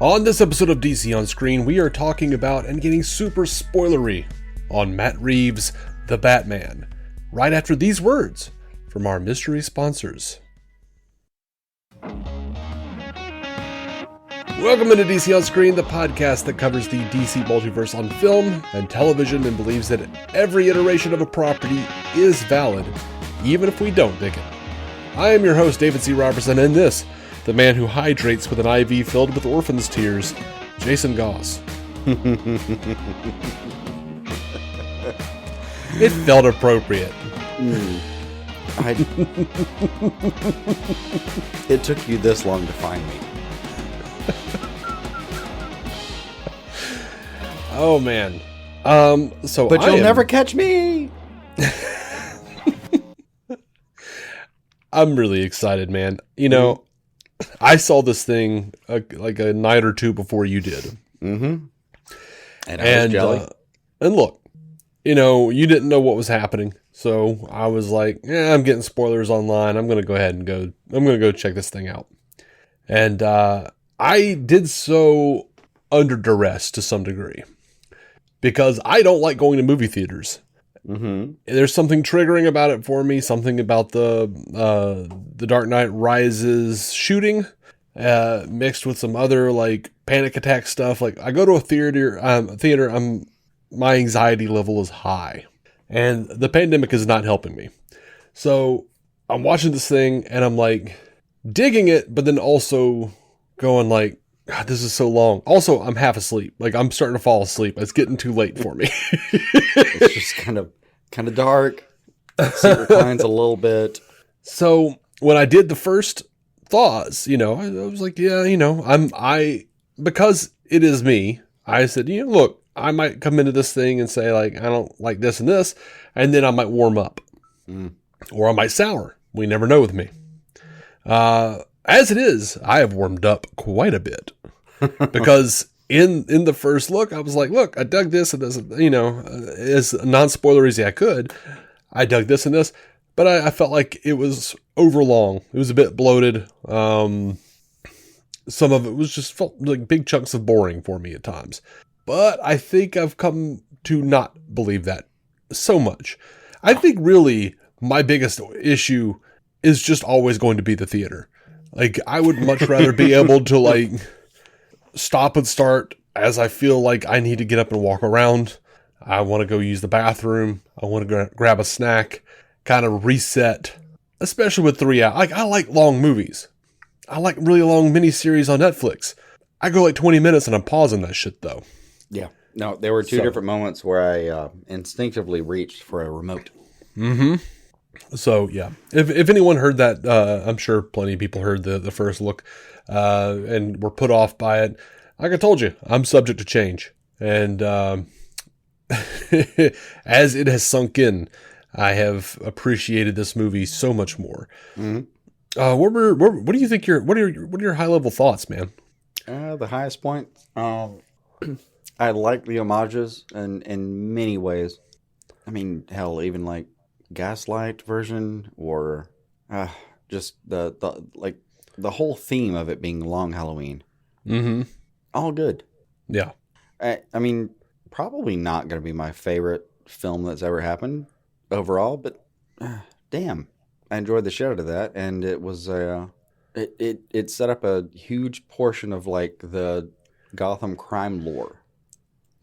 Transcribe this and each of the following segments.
On this episode of DC On Screen, we are talking about and getting super spoilery on Matt Reeves' The Batman, right after these words from our mystery sponsors. Welcome into DC On Screen, the podcast that covers the DC multiverse on film and television and believes that every iteration of a property is valid, even if we don't dig it. I am your host, David C. Robertson, and this, the man who hydrates with an IV filled with orphan's tears, Jason Goss. It felt appropriate. It took you this long to find me. Oh man. But you'll never catch me. I'm really excited, man. You know, I saw this thing like a night or two before you did. Mm-hmm. And I was jelly. And look, you know, you didn't know what was happening. So I was like, I'm getting spoilers online. I'm going to go ahead and I'm going to go check this thing out. And I did so under duress to some degree because I don't like going to movie theaters. Mm-hmm. There's something triggering about it for me. Something about the Dark Knight Rises shooting, mixed with some other like panic attack stuff. Like I go to a theater, my anxiety level is high, and the pandemic is not helping me. So I'm watching this thing and I'm like digging it, but then also going like, God, this is so long. Also, I'm half asleep. Like I'm starting to fall asleep. It's getting too late for me. It's just kind of dark. Seat reclines a little bit. So when I did the first thaws, you know, I was like, yeah, you know, because it is me. I said, you know, look, I might come into this thing and say like, I don't like this and this, and then I might warm up, or I might sour. We never know with me. As it is, I have warmed up quite a bit because in the first look, I was like, look, I dug this and this, you know, as non-spoilery as I could. I dug this and this, but I felt like it was overlong. It was a bit bloated. Some of it was just felt like big chunks of boring for me at times, but I think I've come to not believe that so much. I think really my biggest issue is just always going to be the theater. Like, I would much rather be able to, like, stop and start as I feel like I need to get up and walk around. I want to go use the bathroom. I want to grab a snack, kind of reset, especially with 3 hours. Like, I like long movies. I like really long miniseries on Netflix. I go like 20 minutes and I'm pausing that shit, though. Yeah. No, there were two different moments where I instinctively reached for a remote. Mm-hmm. So, yeah, if anyone heard that, I'm sure plenty of people heard the first look and were put off by it. Like I told you, I'm subject to change. And as it has sunk in, I have appreciated this movie so much more. Mm-hmm. What do you think what are your high level thoughts, man? The highest point, I like the homages in many ways. I mean, hell, even like Gaslight version, or just the whole theme of it being Long Halloween. Mm-hmm. All good. Yeah. I mean, probably not going to be my favorite film that's ever happened overall, but damn, I enjoyed the shit out of that, and it was it set up a huge portion of like the Gotham crime lore.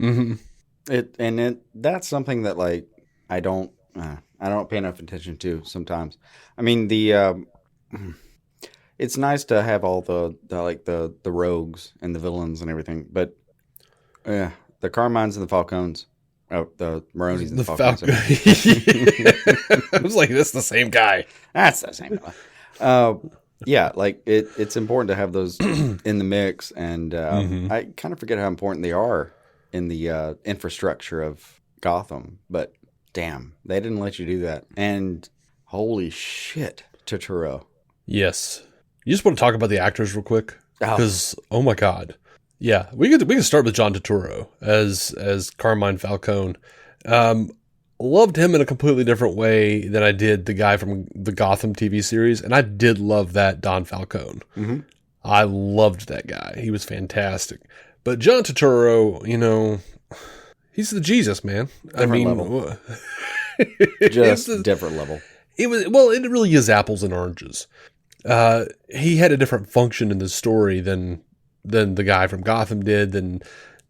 Mm-hmm. That's something that like I don't pay enough attention to sometimes. I mean, it's nice to have all the rogues and the villains and everything, but the Carmines and the Falcons, the Maronis and the Falcons. I was like, that's the same guy. That's the same guy. Yeah, like it's important to have those in the mix, and I kind of forget how important they are in the infrastructure of Gotham, but damn, they didn't let you do that. And holy shit, Turturro. Yes. You just want to talk about the actors real quick? Because, oh my God. Yeah, we can start with John Turturro as Carmine Falcone. Loved him in a completely different way than I did the guy from the Gotham TV series, and I did love that Don Falcone. Mm-hmm. I loved that guy. He was fantastic. But John Turturro, he's the Jesus, man. Different level. Just different level. It really is apples and oranges. He had a different function in the story than the guy from Gotham did, than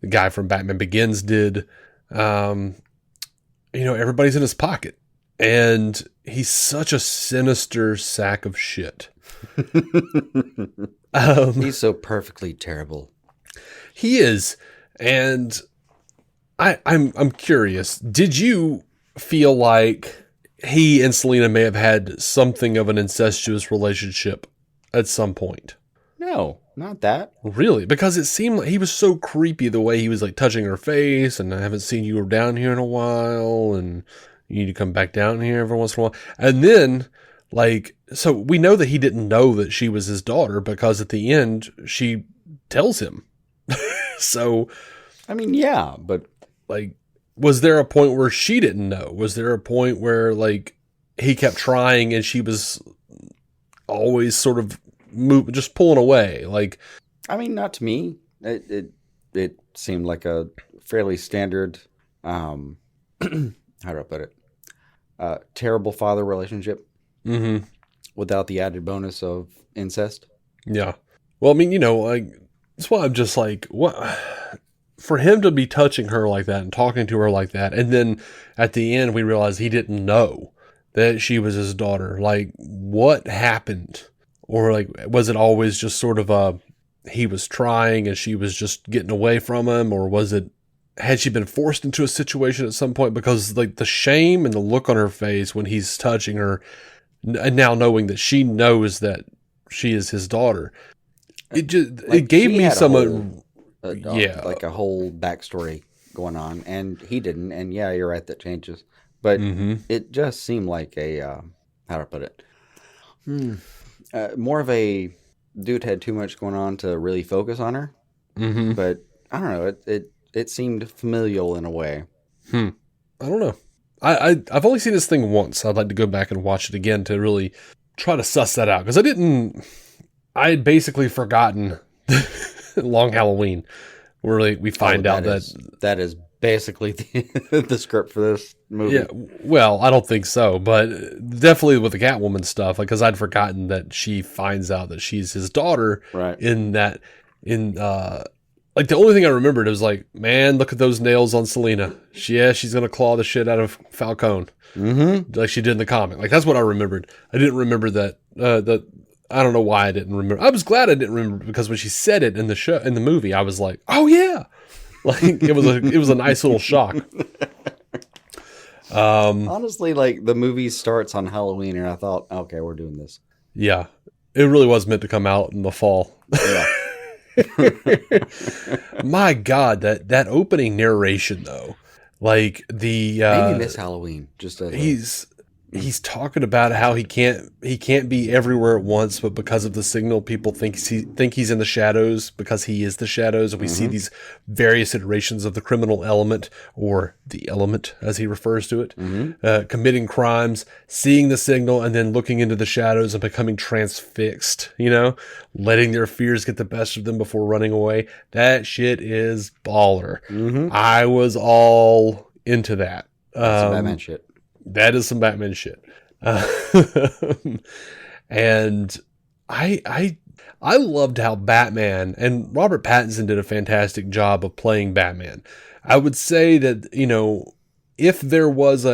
the guy from Batman Begins did. Everybody's in his pocket, and he's such a sinister sack of shit. He's so perfectly terrible. He is, and I'm curious. Did you feel like he and Selina may have had something of an incestuous relationship at some point? No, not that. Really? Because it seemed like he was so creepy the way he was like touching her face, and I haven't seen you down here in a while, and you need to come back down here every once in a while. And then, so we know that he didn't know that she was his daughter because at the end she tells him. So, I mean, yeah, but was there a point where she didn't know? Was there a point where he kept trying and she was always sort of just pulling away? I mean, not to me. It seemed like a fairly standard, how do I put it? Terrible father relationship. Mm-hmm. Without the added bonus of incest. Yeah. Well, I mean, that's why I'm just what? For him to be touching her like that and talking to her like that, and then at the end we realize he didn't know that she was his daughter. What happened? Or was it always just sort of he was trying and she was just getting away from him? Or had she been forced into a situation at some point? Because the shame and the look on her face when he's touching her, and now knowing that she knows that she is his daughter, it gave me some a whole backstory going on, and he didn't. And yeah, you're right, that changes. But it just seemed like a how to put it, more of a dude had too much going on to really focus on her. Mm-hmm. But I don't know. It seemed familial in a way. I don't know. I've only seen this thing once. I'd like to go back and watch it again to really try to suss that out, because I had basically forgotten Long Halloween, where we find out that is basically the script for this movie. Yeah, well, I don't think so, but definitely with the Catwoman stuff, because I'd forgotten that she finds out that she's his daughter. Right. The only thing I remembered was man, look at those nails on Selina. She's gonna claw the shit out of Falcone, like she did in the comic. That's what I remembered. I didn't remember that. I don't know why I didn't remember. I was glad I didn't remember, because when she said it in the movie, I was like, oh yeah, it was a nice little shock. Honestly, the movie starts on Halloween, and I thought, okay, we're doing this. Yeah, it really was meant to come out in the fall. Yeah. My God, that opening narration though, maybe this Halloween, he's talking about how he can't be everywhere at once, but because of the signal, people think he's in the shadows because he is the shadows, and we see these various iterations of the criminal element, or the element as he refers to it, committing crimes, seeing the signal, and then looking into the shadows and becoming transfixed. Letting their fears get the best of them before running away. That shit is baller. I was all into that. That's some Batman shit. That is some Batman shit. And I loved how Batman, and Robert Pattinson did a fantastic job of playing Batman. I would say that, if there was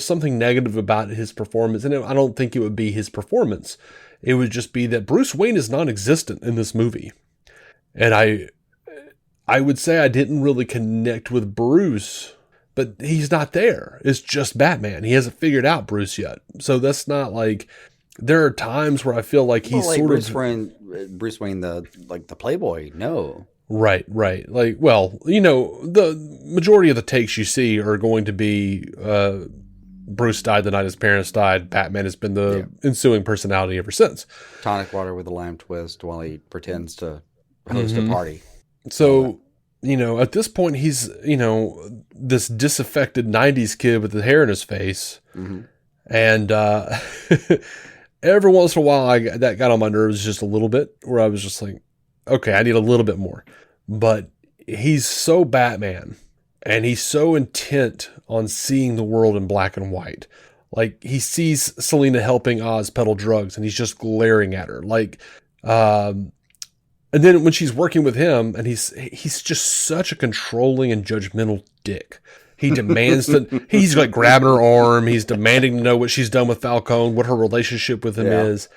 something negative about his performance, and I don't think it would be his performance, it would just be that Bruce Wayne is non-existent in this movie. And I would say I didn't really connect with Bruce, but he's not there. It's just Batman. He hasn't figured out Bruce yet. So that's not there are times where I feel like he's Bruce Wayne, the Playboy. No. Right. The majority of the takes you see are going to be, Bruce died the night his parents died. Batman has been the ensuing personality ever since. Tonic water with a lime twist while he pretends to host a party. So, at this point, he's, this disaffected 90s kid with the hair in his face. And every once in a while, that got on my nerves just a little bit, where I was just like, okay, I need a little bit more. But he's so Batman, and he's so intent on seeing the world in black and white. Like, he sees Selina helping Oz peddle drugs, and he's just glaring at her. Like, and then when she's working with him, and he's just such a controlling and judgmental dick. He demands that he's like grabbing her arm. He's demanding to know what she's done with Falcone, what her relationship with him is.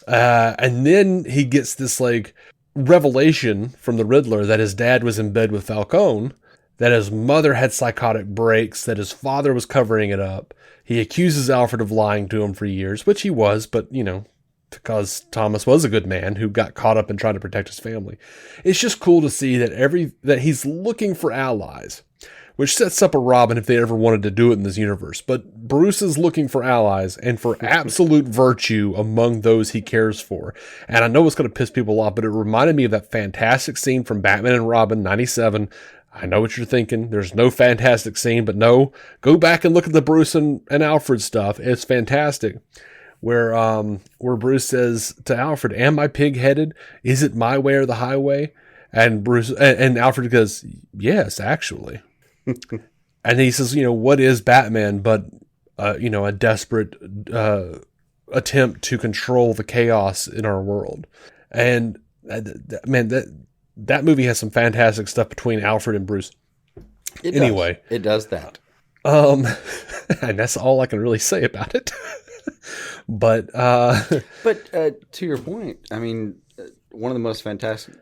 And then he gets this like revelation from the Riddler that his dad was in bed with Falcone, that his mother had psychotic breaks, that his father was covering it up. He accuses Alfred of lying to him for years, which he was, but because Thomas was a good man who got caught up in trying to protect his family. It's just cool to see that he's looking for allies, which sets up a Robin if they ever wanted to do it in this universe. But Bruce is looking for allies and for absolute virtue among those he cares for. And I know it's going to piss people off, but it reminded me of that fantastic scene from Batman and Robin 97. I know what you're thinking. There's no fantastic scene, but no, go back and look at the Bruce and Alfred stuff. It's fantastic. Where Bruce says to Alfred, "Am I pig-headed? Is it my way or the highway?" And Bruce and Alfred goes, "Yes, actually." And he says, "What is Batman but a desperate attempt to control the chaos in our world?" And that movie has some fantastic stuff between Alfred and Bruce. It does that. And that's all I can really say about it. But to your point, I mean, one of the most fantastic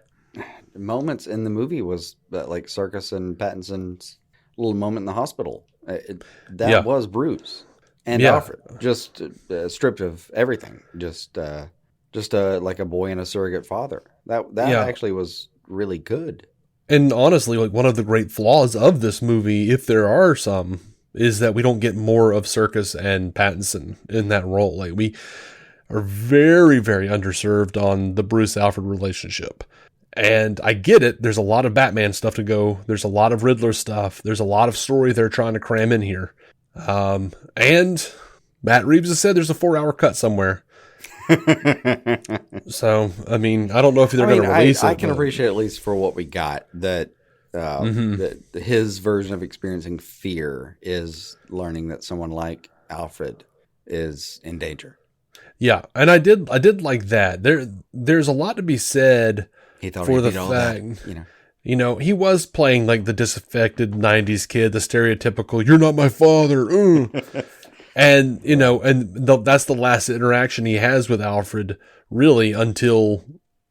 moments in the movie was that, like, Serkis and Pattinson's little moment in the hospital. That was Bruce and Alfred, just stripped of everything, just like a boy and a surrogate father. That actually was really good. And honestly, like, one of the great flaws of this movie, if there are some, is that we don't get more of Serkis and Pattinson in that role. Like, we are very, very underserved on the Bruce-Alfred relationship. And I get it. There's a lot of Batman stuff to go. There's a lot of Riddler stuff. There's a lot of story they're trying to cram in here. And Matt Reeves has said there's a 4-hour cut somewhere. So, I mean, I don't know if they're going to release it. I can appreciate, at least for what we got, that his version of experiencing fear is learning that someone like Alfred is in danger. Yeah, and I did like that. There's a lot to be said for the fact, he was playing like the disaffected 90s kid, the stereotypical, "You're not my father." And, that's the last interaction he has with Alfred, really, until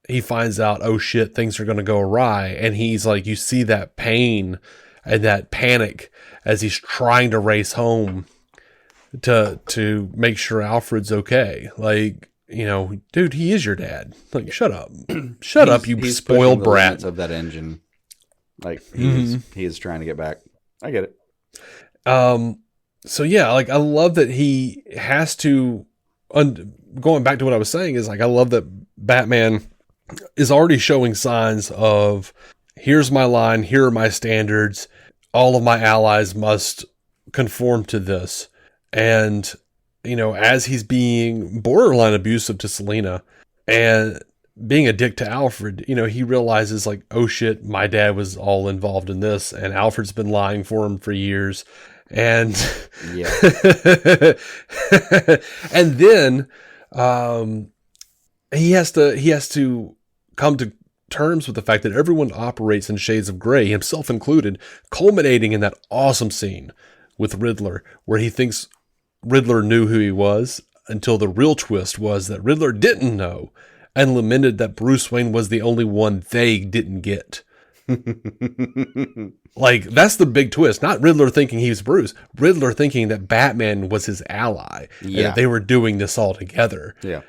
he finds out, oh shit, things are going to go awry. And he's like, you see that pain and that panic as he's trying to race home to make sure Alfred's okay. Like, dude, he is your dad. Like, shut up. Shut up, you spoiled brat. Of that engine. Like, he is trying to get back. I get it. So yeah, like, I love that he has to, going back to what I was saying, is like, I love that Batman is already showing signs of, here's my line, here are my standards, all of my allies must conform to this. And, as he's being borderline abusive to Selina and being a dick to Alfred, he realizes, like, oh shit, my dad was all involved in this, and Alfred's been lying for him for years. And and then he has to come to terms with the fact that everyone operates in shades of gray, himself included, culminating in that awesome scene with Riddler, where he thinks Riddler knew who he was, until the real twist was that Riddler didn't know, and lamented that Bruce Wayne was the only one they didn't get. Like, that's the big twist. Not Riddler thinking he was Bruce. Riddler thinking that Batman was his ally. And that they were doing this all together. Yeah.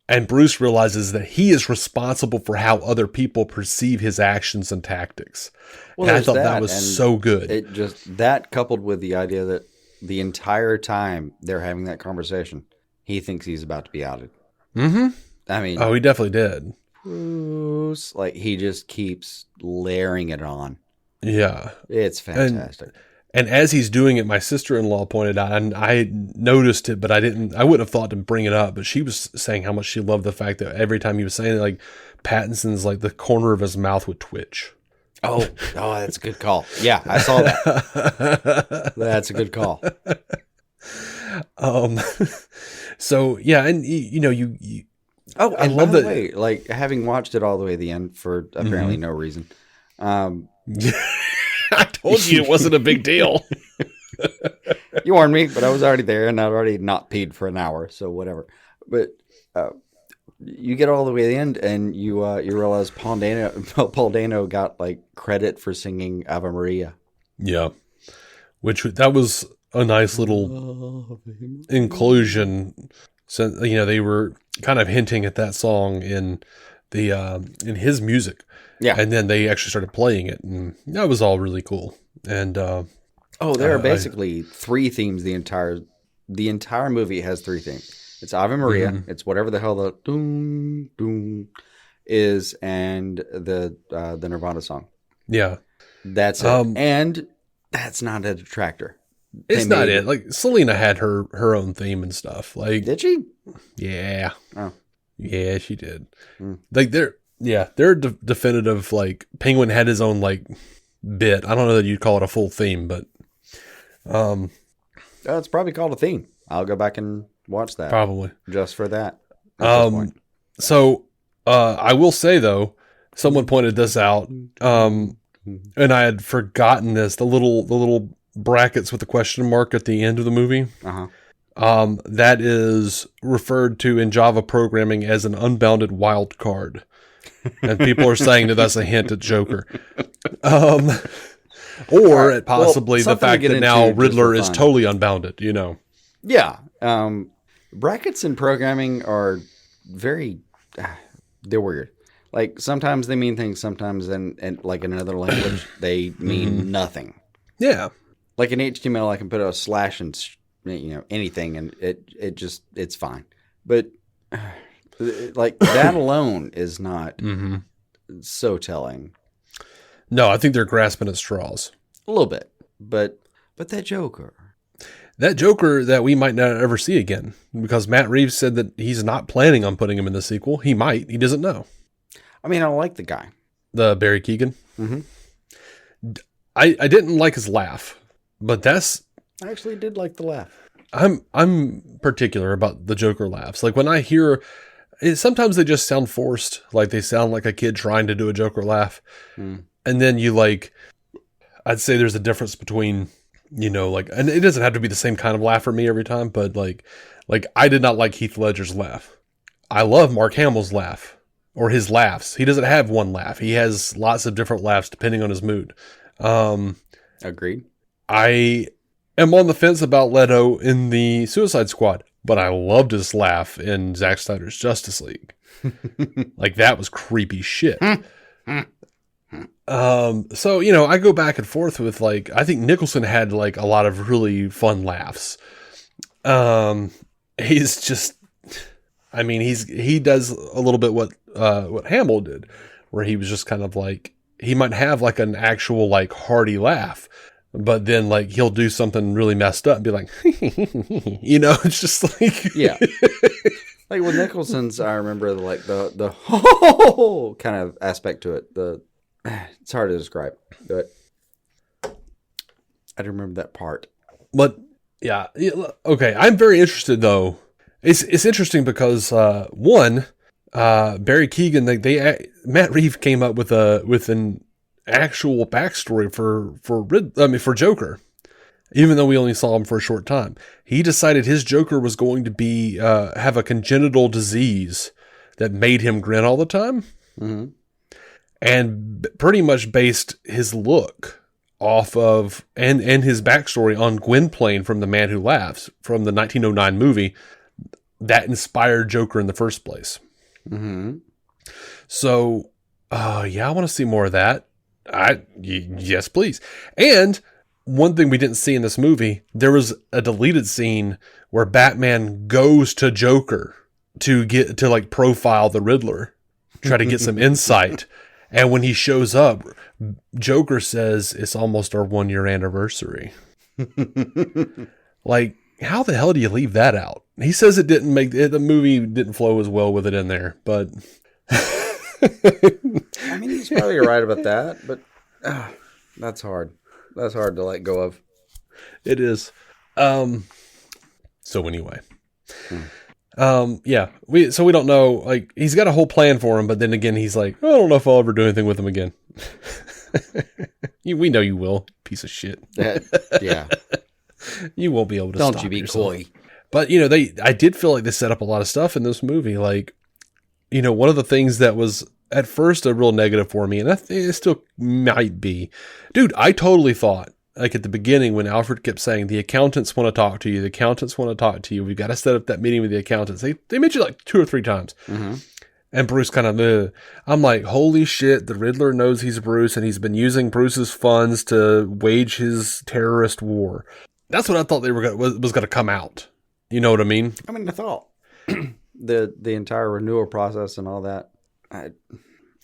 And Bruce realizes that he is responsible for how other people perceive his actions and tactics. Well, and I thought that was so good. It just, that coupled with the idea that the entire time they're having that conversation, he thinks he's about to be outed. Mm-hmm. I mean, he definitely did. Bruce, like, he just keeps layering it on. Yeah. It's fantastic. And as he's doing it, my sister-in-law pointed out, and I noticed it, but I wouldn't have thought to bring it up, but she was saying how much she loved the fact that every time he was saying it, like, Pattinson's, like, the corner of his mouth would twitch. Oh, that's a good call. Yeah, I saw that. That's a good call. So yeah, and you Oh, I and love by the that. way, like having watched it all the way to the end for apparently no reason. I told you it wasn't a big deal. You warned me, but I was already there and I'd already not peed for an hour, so whatever. But you get all the way to the end and you realize Paul Dano got like credit for singing Ave Maria. Yeah, that was a nice little inclusion. So they were kind of hinting at that song in in his music. Yeah, and then they actually started playing it, and that was all really cool. And there are basically three themes. The entire movie has three themes. It's Ave Maria. Mm-hmm. It's whatever the hell the doom doom is, and the Nirvana song. Yeah, that's it. And that's not a detractor. It's not it. Like Selena had her own theme and stuff. Like, did she? Yeah. Oh, yeah, she did. Like they're definitive. Like Penguin had his own like bit. I don't know that you'd call it a full theme, but it's probably called a theme. I'll go back and watch that probably just for that. So I will say though, someone pointed this out, and I had forgotten this. The little brackets with the question mark at the end of the movie. That is referred to in Java programming as an unbounded wild card. And people are saying that that's a hint at Joker. Or at possibly the fact that now Riddler is totally unbounded, Yeah. Brackets in programming are very, they're weird. Like sometimes they mean things, sometimes in like in another language, they mean nothing. Yeah. Like in HTML, I can put a slash and anything, and it's fine. But like that alone is not so telling. No, I think they're grasping at straws a little bit. But that Joker that we might not ever see again, because Matt Reeves said that he's not planning on putting him in the sequel. He might. He doesn't know. I mean, I like the guy, the Barry Keoghan. I didn't like his laugh. But I actually did like the laugh. I'm particular about the Joker laughs. Like when I hear it, sometimes they just sound forced. Like they sound like a kid trying to do a Joker laugh. And then I'd say there's a difference between, and it doesn't have to be the same kind of laugh for me every time, but like I did not like Heath Ledger's laugh. I love Mark Hamill's laugh or his laughs. He doesn't have one laugh. He has lots of different laughs depending on his mood. Agreed. I am on the fence about Leto in the Suicide Squad, but I loved his laugh in Zack Snyder's Justice League. Like that was creepy shit. So, I go back and forth with I think Nicholson had a lot of really fun laughs. He's just, he does a little bit what Hamill did, where he was just kind of he might have an actual hearty laugh. But then, he'll do something really messed up and be like, it's just yeah. Like with Nicholson's, I remember the ho kind of aspect to it. It's hard to describe, but I don't remember that part. But yeah, okay. I'm very interested though. It's interesting because Barry Keoghan, Matt Reeves came up with an actual backstory for Joker, even though we only saw him for a short time. He decided his Joker was going to be have a congenital disease that made him grin all the time, and pretty much based his look off of and his backstory on Gwynplaine from The Man Who Laughs from the 1909 movie that inspired Joker in the first place. So, I want to see more of that. Yes, please. And one thing we didn't see in this movie, there was a deleted scene where Batman goes to Joker to get to profile the Riddler, try to get some insight. And when he shows up, Joker says it's almost our 1-year anniversary. Like, how the hell do you leave that out? He says it didn't make it, the movie didn't flow as well with it in there, but I mean, he's probably right about that, but that's hard. That's hard to let go of. it is. So anyway, yeah, we don't know. Like, he's got a whole plan for him, but then again, he's like, I don't know if I'll ever do anything with him again. We know you will, piece of shit. Yeah. You won't be able to Don't stop you be yourself. coy. But, I did feel like they set up a lot of stuff in this movie. Like, one of the things that was at first a real negative for me, and I think it still might be, dude, I totally thought, like at the beginning when Alfred kept saying, the accountants want to talk to you, the accountants want to talk to you, we've got to set up that meeting with the accountants. They mentioned like 2 or 3 times. Mm-hmm. And Bruce kind of, I'm like, holy shit, the Riddler knows he's Bruce, and he's been using Bruce's funds to wage his terrorist war. That's what I thought they were was going to come out. You know what I mean? I mean, I thought the entire renewal process and all that, I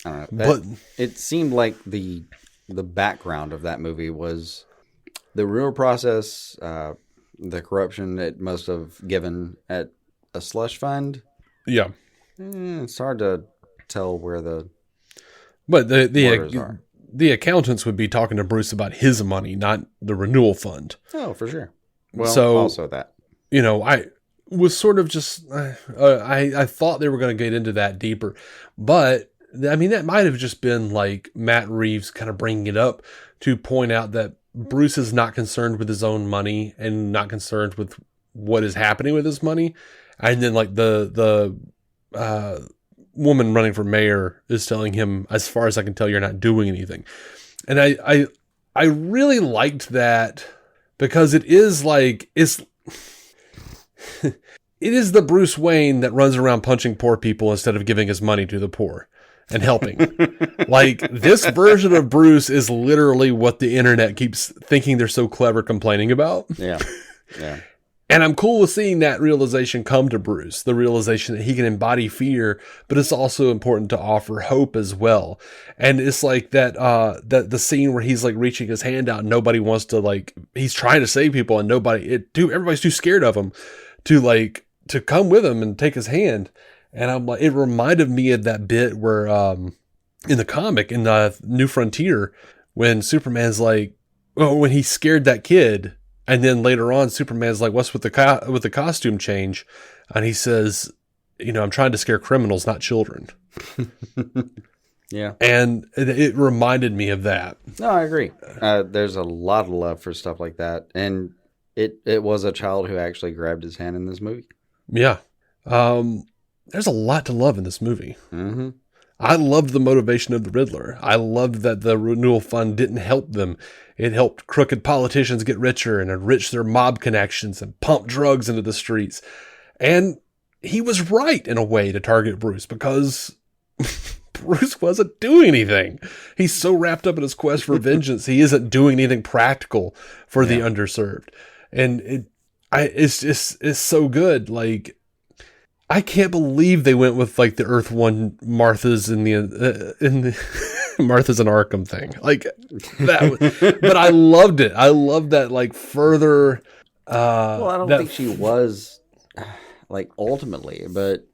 don't know. But it seemed like the background of that movie was the renewal process, the corruption it must have given at a slush fund. Yeah. It's hard to tell where the the accountants would be talking to Bruce about his money, not the renewal fund. Oh, for sure. Well, so, also that. I was sort of just, I thought they were going to get into that deeper, but I mean, that might have just been like Matt Reeves kind of bringing it up to point out that Bruce is not concerned with his own money and not concerned with what is happening with his money. And then like the woman running for mayor is telling him, as far as I can tell, you're not doing anything. And I really liked that, because it is like, it is the Bruce Wayne that runs around punching poor people instead of giving his money to the poor and helping. Like, this version of Bruce is literally what the internet keeps thinking they're so clever complaining about. Yeah. Yeah. And I'm cool with seeing that realization come to Bruce, the realization that he can embody fear, but it's also important to offer hope as well. And it's like that the scene where he's like reaching his hand out and nobody wants to, like, he's trying to save people and everybody's too scared of him to come with him and take his hand. And I'm like, it reminded me of that bit where in the comic, in the New Frontier, when Superman's like, when he scared that kid. And then later on, Superman's like, what's with the costume change? And he says, I'm trying to scare criminals, not children. Yeah. And it reminded me of that. No, I agree. There's a lot of love for stuff like that. And it was a child who actually grabbed his hand in this movie. Yeah. There's a lot to love in this movie. Mm-hmm. I loved the motivation of the Riddler. I loved that the renewal fund didn't help them. It helped crooked politicians get richer and enrich their mob connections and pump drugs into the streets. And he was right in a way to target Bruce, because Bruce wasn't doing anything. He's so wrapped up in his quest for vengeance, he isn't doing anything practical for the underserved. And it's so good. Like, I can't believe they went with like the Earth One Marthas in the Martha's and Arkham thing. Like that, but I loved it. I loved that, like, further. Well, I don't think she was like ultimately, but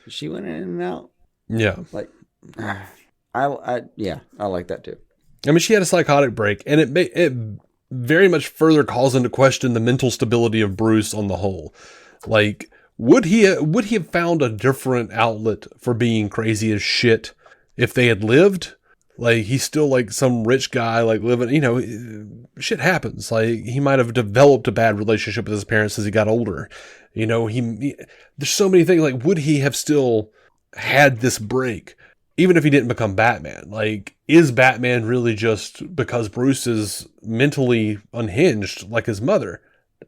she went in and out. Yeah. Like, I like that too. I mean, she had a psychotic break, and it very much further calls into question the mental stability of Bruce on the whole. Like, would he have found a different outlet for being crazy as shit if they had lived? Like, he's still like some rich guy, like living, shit happens. Like, he might have developed a bad relationship with his parents as he got older. There's so many things. Like, would he have still had this break, even if he didn't become Batman? Like, is Batman really just because Bruce is mentally unhinged like his mother?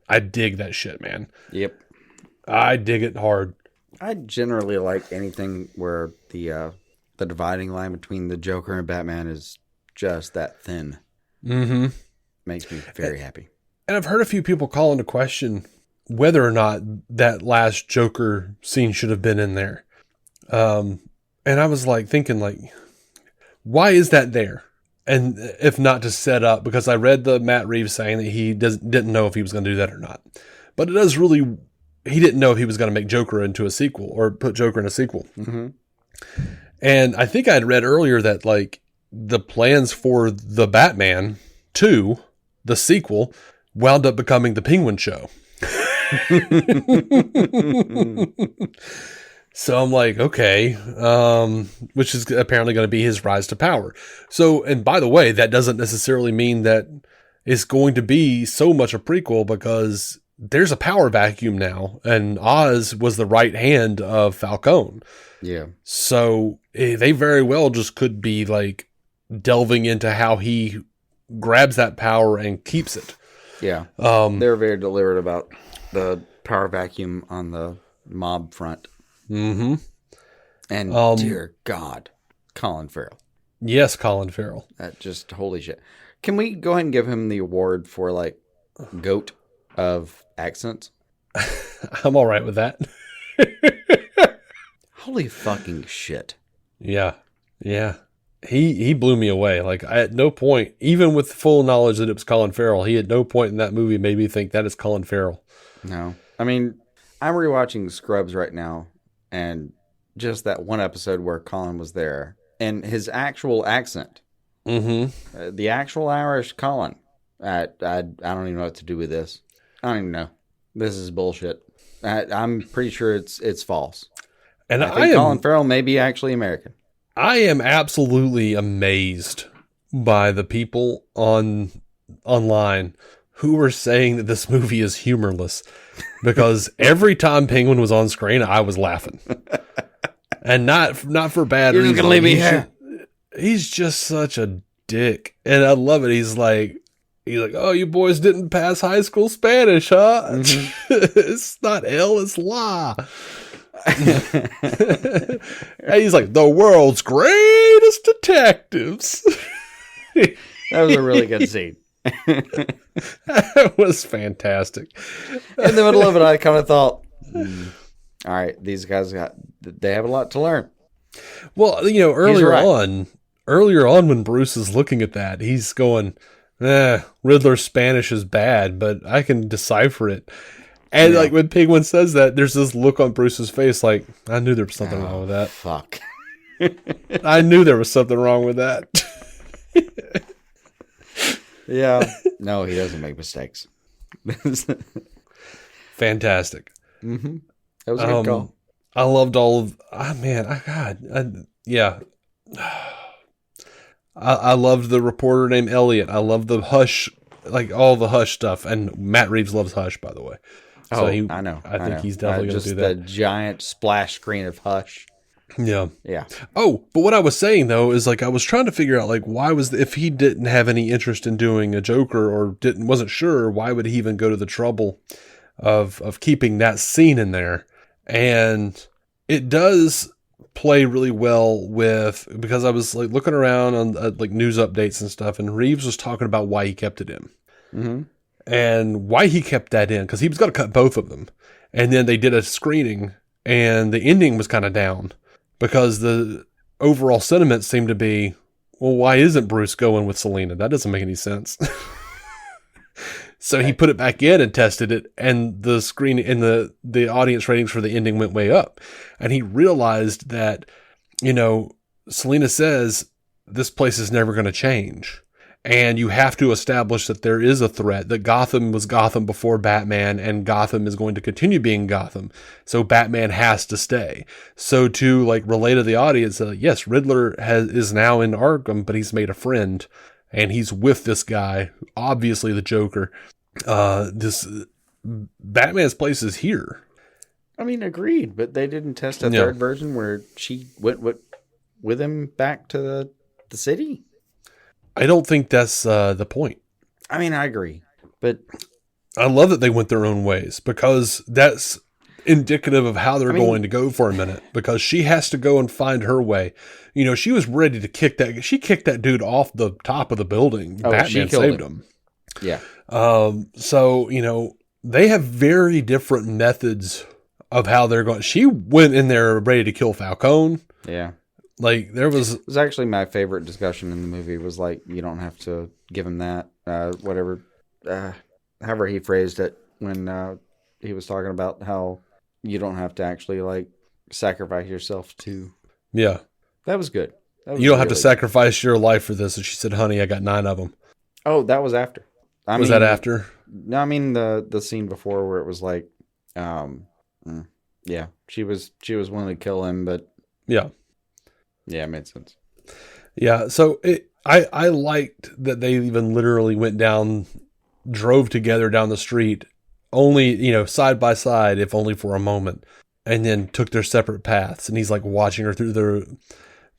I dig that shit, man. Yep. I dig it hard. I generally like anything where the dividing line between the Joker and Batman is just that thin. Mm-hmm. Makes me very happy. And I've heard a few people call into question whether or not that last Joker scene should have been in there. And I was like thinking, like, why is that there? and if not to set up, because I read the Matt Reeves saying that he didn't know if he was going to do that or not. But it does really, he didn't know if he was going to make Joker into a sequel or put Joker in a sequel. Mm-hmm. And I think I had read earlier that like the plans for the Batman 2, the sequel, wound up becoming the Penguin Show. So I'm like, okay, which is apparently going to be his rise to power. So, and by the way, that doesn't necessarily mean that it's going to be so much a prequel, because there's a power vacuum now, and Oz was the right hand of Falcone. Yeah. So they very well just could be like delving into how he grabs that power and keeps it. Yeah. They're very deliberate about the power vacuum on the mob front. Mm-hmm. And dear God, Colin Farrell. Yes, Colin Farrell. That just, holy shit. Can we go ahead and give him the award for like GOAT of accents? I'm all right with that. Holy fucking shit. Yeah. Yeah. He blew me away. Like, I at no point, even with full knowledge that it was Colin Farrell, he at no point in that movie made me think that is Colin Farrell. No. I mean, I'm rewatching Scrubs right now, and just that one episode where Colin was there, and his actual accent, the actual Irish Colin, I don't even know what to do with this. I don't even know. This is bullshit. I'm pretty sure it's false. And I think Colin Farrell may be actually American. I am absolutely amazed by the people online who were saying that this movie is humorless, because every time Penguin was on screen, I was laughing, and not for bad reasons. You're gonna leave me here. He's just such a dick, and I love it. He's like, oh, you boys didn't pass high school Spanish, huh? It's not L, it's la. And he's like, the world's greatest detectives. That was a really good scene. That was fantastic. In the middle of it, I kind of thought, all right, these guys they have a lot to learn. Well, earlier on when Bruce is looking at that, he's going, Riddler's Spanish is bad, but I can decipher it. And like when Penguin says that, there's this look on Bruce's face like, I knew there was something wrong with that. Fuck. I knew there was something wrong with that. Yeah. No, he doesn't make mistakes. Fantastic. Mm-hmm. That was a good call. I loved all of... yeah. I loved the reporter named Elliot. I loved the Hush, like all the Hush stuff. And Matt Reeves loves Hush, by the way. So I know. I think he's definitely going to do that. Just the giant splash screen of Hush. Yeah. Yeah. Oh, but what I was saying though is like I was trying to figure out like why if he didn't have any interest in doing a Joker or wasn't sure, why would he even go to the trouble of keeping that scene in there? And it does play really well because I was like looking around on like news updates and stuff, and Reeves was talking about why he kept it in. Mm-hmm. And why he kept that in, because he was going to cut both of them. And then they did a screening, and the ending was kind of down, because the overall sentiment seemed to be, well, why isn't Bruce going with Selina? That doesn't make any sense. So he put it back in and tested it, and the screen and the audience ratings for the ending went way up. And he realized that, Selina says this place is never going to change. And you have to establish that there is a threat, that Gotham was Gotham before Batman, and Gotham is going to continue being Gotham. So Batman has to stay. So to like relay to the audience, yes, Riddler is now in Arkham, but he's made a friend, and he's with this guy, obviously the Joker. This Batman's place is here. I mean, agreed, but they didn't test a third version where she went with him back to the city. I don't think that's the point. I mean, I agree, but I love that they went their own ways, because that's indicative of how they're going to go for a minute, because she has to go and find her way. She was ready to kick that dude off the top of the building. Batman saved him. Yeah. So, they have very different methods of how they're going. She went in there ready to kill Falcone. Yeah. Like there was It was actually my favorite discussion in the movie was like, you don't have to give him that, whatever, however he phrased it when he was talking about how you don't have to actually like sacrifice yourself to. yeah. That was good. That was You don't have to really- sacrifice your life for this. And she said, "Honey, I got 9 of them." Oh, that was after. Was that after? No, I mean the scene before where it was like, yeah, she was willing to kill him, but Yeah. yeah, it made sense. Yeah. So I liked that they even literally drove together down the street, only, side by side, if only for a moment, and then took their separate paths. And he's like watching her through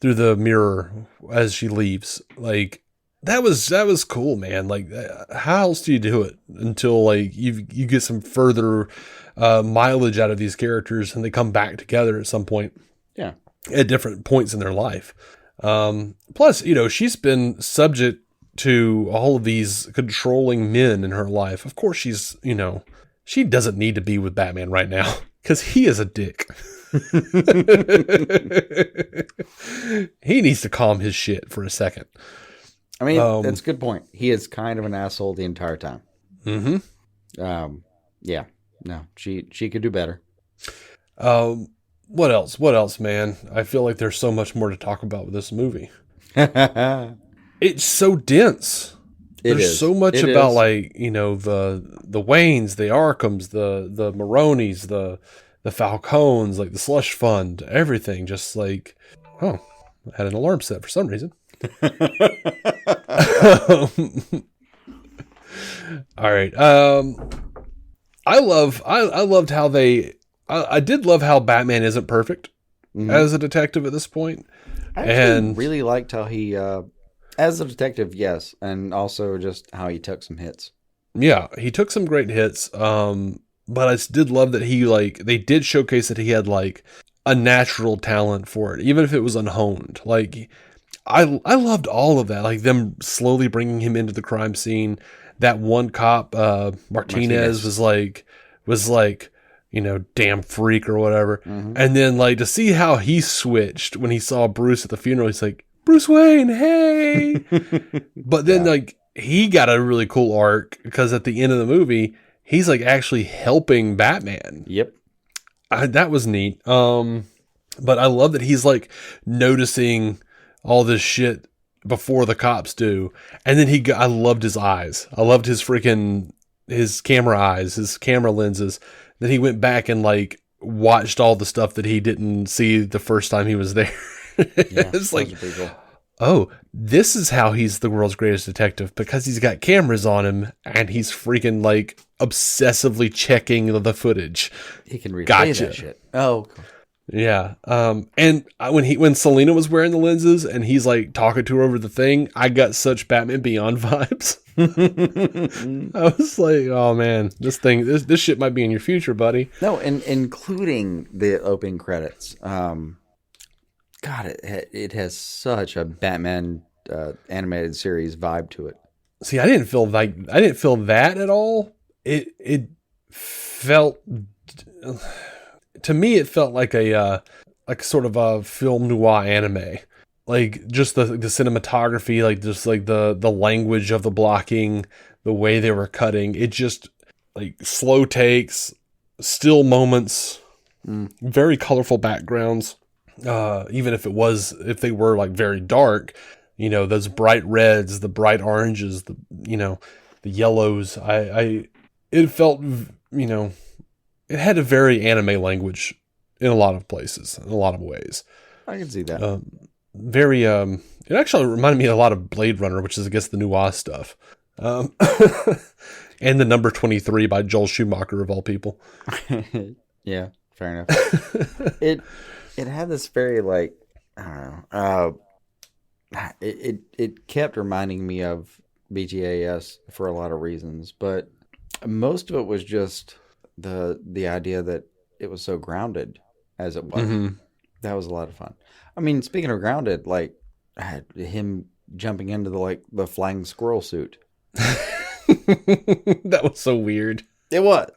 the mirror as she leaves. Like that was cool, man. Like how else do you do it until like you get some further mileage out of these characters and they come back together at some point. Yeah. At different points in their life. Plus, she's been subject to all of these controlling men in her life. Of course, she doesn't need to be with Batman right now because he is a dick. He needs to calm his shit for a second. I mean, that's a good point. He is kind of an asshole the entire time. Mm-hmm. Yeah. No, she could do better. What else, man? I feel like there's so much more to talk about with this movie. It's so dense. There's so much about like, the Waynes, the Arkhams, the Maronis, the Falcones, like the Slush Fund, everything. Just like, I had an alarm set for some reason. All right. I loved how I did love how Batman isn't perfect as a detective at this point. I actually really liked how he, as a detective, yes, and also just how he took some hits. Yeah, he took some great hits. But I did love that they did showcase that he had like a natural talent for it, even if it was unhoned. Like I loved all of that, like them slowly bringing him into the crime scene. That one cop, Martinez was like, damn freak or whatever. Mm-hmm. And then like to see how he switched when he saw Bruce at the funeral, he's like, Bruce Wayne, hey. But then like he got a really cool arc because at the end of the movie, he's like actually helping Batman. Yep. That was neat. But I love that he's like noticing all this shit before the cops do. And then I loved his eyes. I loved his camera eyes, his camera lenses. Then he went back and like watched all the stuff that he didn't see the first time he was there. Yeah, it's like, oh, this is how he's the world's greatest detective, because he's got cameras on him and he's freaking like obsessively checking the footage. He can replay that shit. Oh, cool. Yeah. And when Selena was wearing the lenses and he's like talking to her over the thing, I got such Batman Beyond vibes. I was like, oh man, this shit might be in your future, buddy. No, and including the opening credits. God, it has such a Batman animated series vibe to it. See, I didn't feel that at all. It felt, to me, it felt like like sort of a film noir anime. Like just the cinematography, like just like the language of the blocking, the way they were cutting. It just like slow takes, still moments, very colorful backgrounds. Even if they were like very dark, those bright reds, the bright oranges, the yellows. It felt, it had a very anime language in a lot of places, in a lot of ways. I can see that. It actually reminded me a lot of Blade Runner, which is, I guess, the noir stuff. And the number 23 by Joel Schumacher, of all people. Yeah, fair enough. It had this very, like, I don't know, it kept reminding me of BTAS for a lot of reasons, but most of it was just the idea that it was so grounded as it was. Mm-hmm. That was a lot of fun. I mean, speaking of grounded, like him jumping into the flying squirrel suit. That was so weird. It was.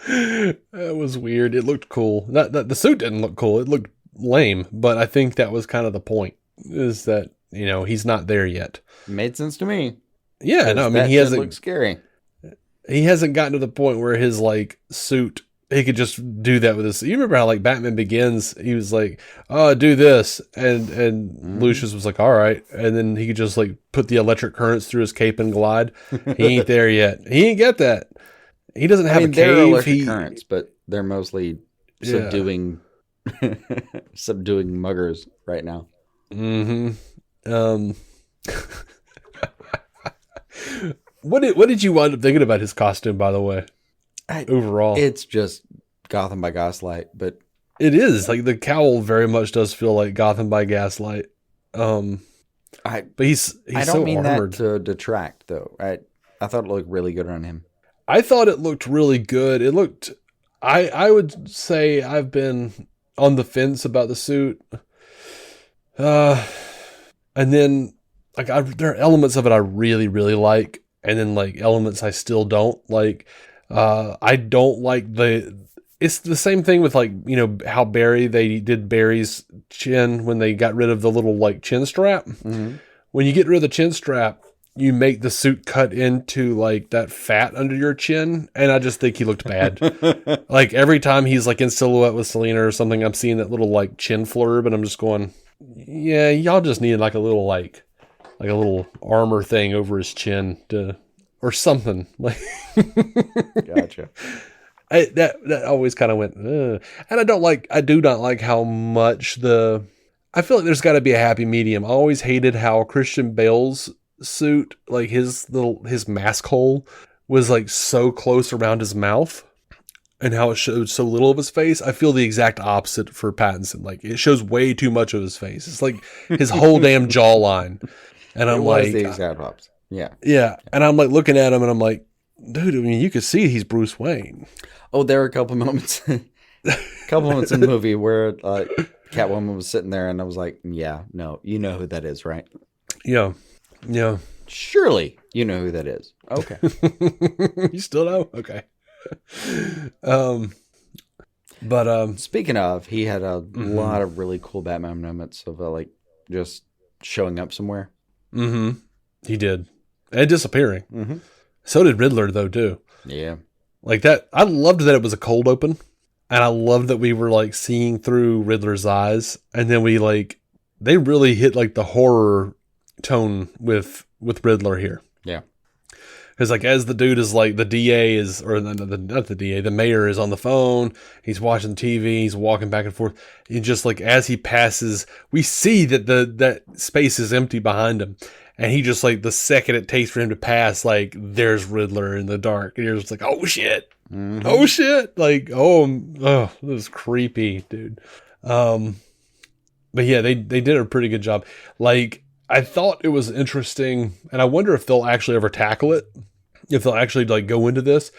That was weird. It looked cool. The suit didn't look cool. It looked lame, but I think that was kind of the point, is that, he's not there yet. Made sense to me. Yeah, no, I mean, That he did hasn't look scary. gotten to the point where his like suit, he could just do that with his. You remember how like Batman Begins, he was like, "Oh, do this," and Lucius was like, "All right," and then he could just like put the electric currents through his cape and glide. He ain't there yet. He ain't get that. He doesn't have a cave. They're electric currents, but they're mostly subduing muggers right now. Mm-hmm. What did you wind up thinking about his costume, by the way? Overall, it's just Gotham by Gaslight, but it is like the cowl very much does feel like Gotham by Gaslight. But he's I don't so mean armored. that to detract, though. I thought it looked really good on him. I thought it looked really good. It looked. I would say I've been on the fence about the suit. And then like there are elements of it I really, really like, and then like elements I still don't like. I don't like it's the same thing with like, how they did Barry's chin when they got rid of the little like chin strap. Mm-hmm. When you get rid of the chin strap, you make the suit cut into like that fat under your chin. And I just think he looked bad. Like every time he's like in silhouette with Selena or something, I'm seeing that little like chin flurb and I'm just going, yeah, y'all just need like a little armor thing over his chin or something like. Gotcha. That always kind of went, ugh. And I do not like how much I feel like there's got to be a happy medium. I always hated how Christian Bale's suit, like his mask hole was like so close around his mouth and how it showed so little of his face. I feel the exact opposite for Pattinson. Like it shows way too much of his face. It's like his whole damn jawline. And I'm like, the exact opposite. Yeah. Yeah. And I'm like looking at him and I'm like, dude, I mean, you could see he's Bruce Wayne. Oh, there were a couple moments in the movie where Catwoman was sitting there and I was like, yeah, no, you know who that is, right? Yeah. Yeah. Surely you know who that is. Okay. You still know? Okay. Speaking of, he had a lot of really cool Batman moments of like just showing up somewhere. Mm-hmm. He did. And disappearing. Mm-hmm. So did Riddler though, too. Yeah. Like that. I loved that it was a cold open. And I loved that we were like seeing through Riddler's eyes. And then they really hit like the horror tone with Riddler here. Yeah. Because like as the dude is like, the DA is, or not the DA, the mayor is on the phone. He's watching TV. He's walking back and forth. And just like as he passes, we see that that space is empty behind him. And he just like, the second it takes for him to pass, like there's Riddler in the dark. And you're just like, oh shit. Mm-hmm. Oh shit. Like, this is creepy, dude. But yeah, they did a pretty good job. Like, I thought it was interesting, and I wonder if they'll actually ever tackle it, if they'll actually like go into this.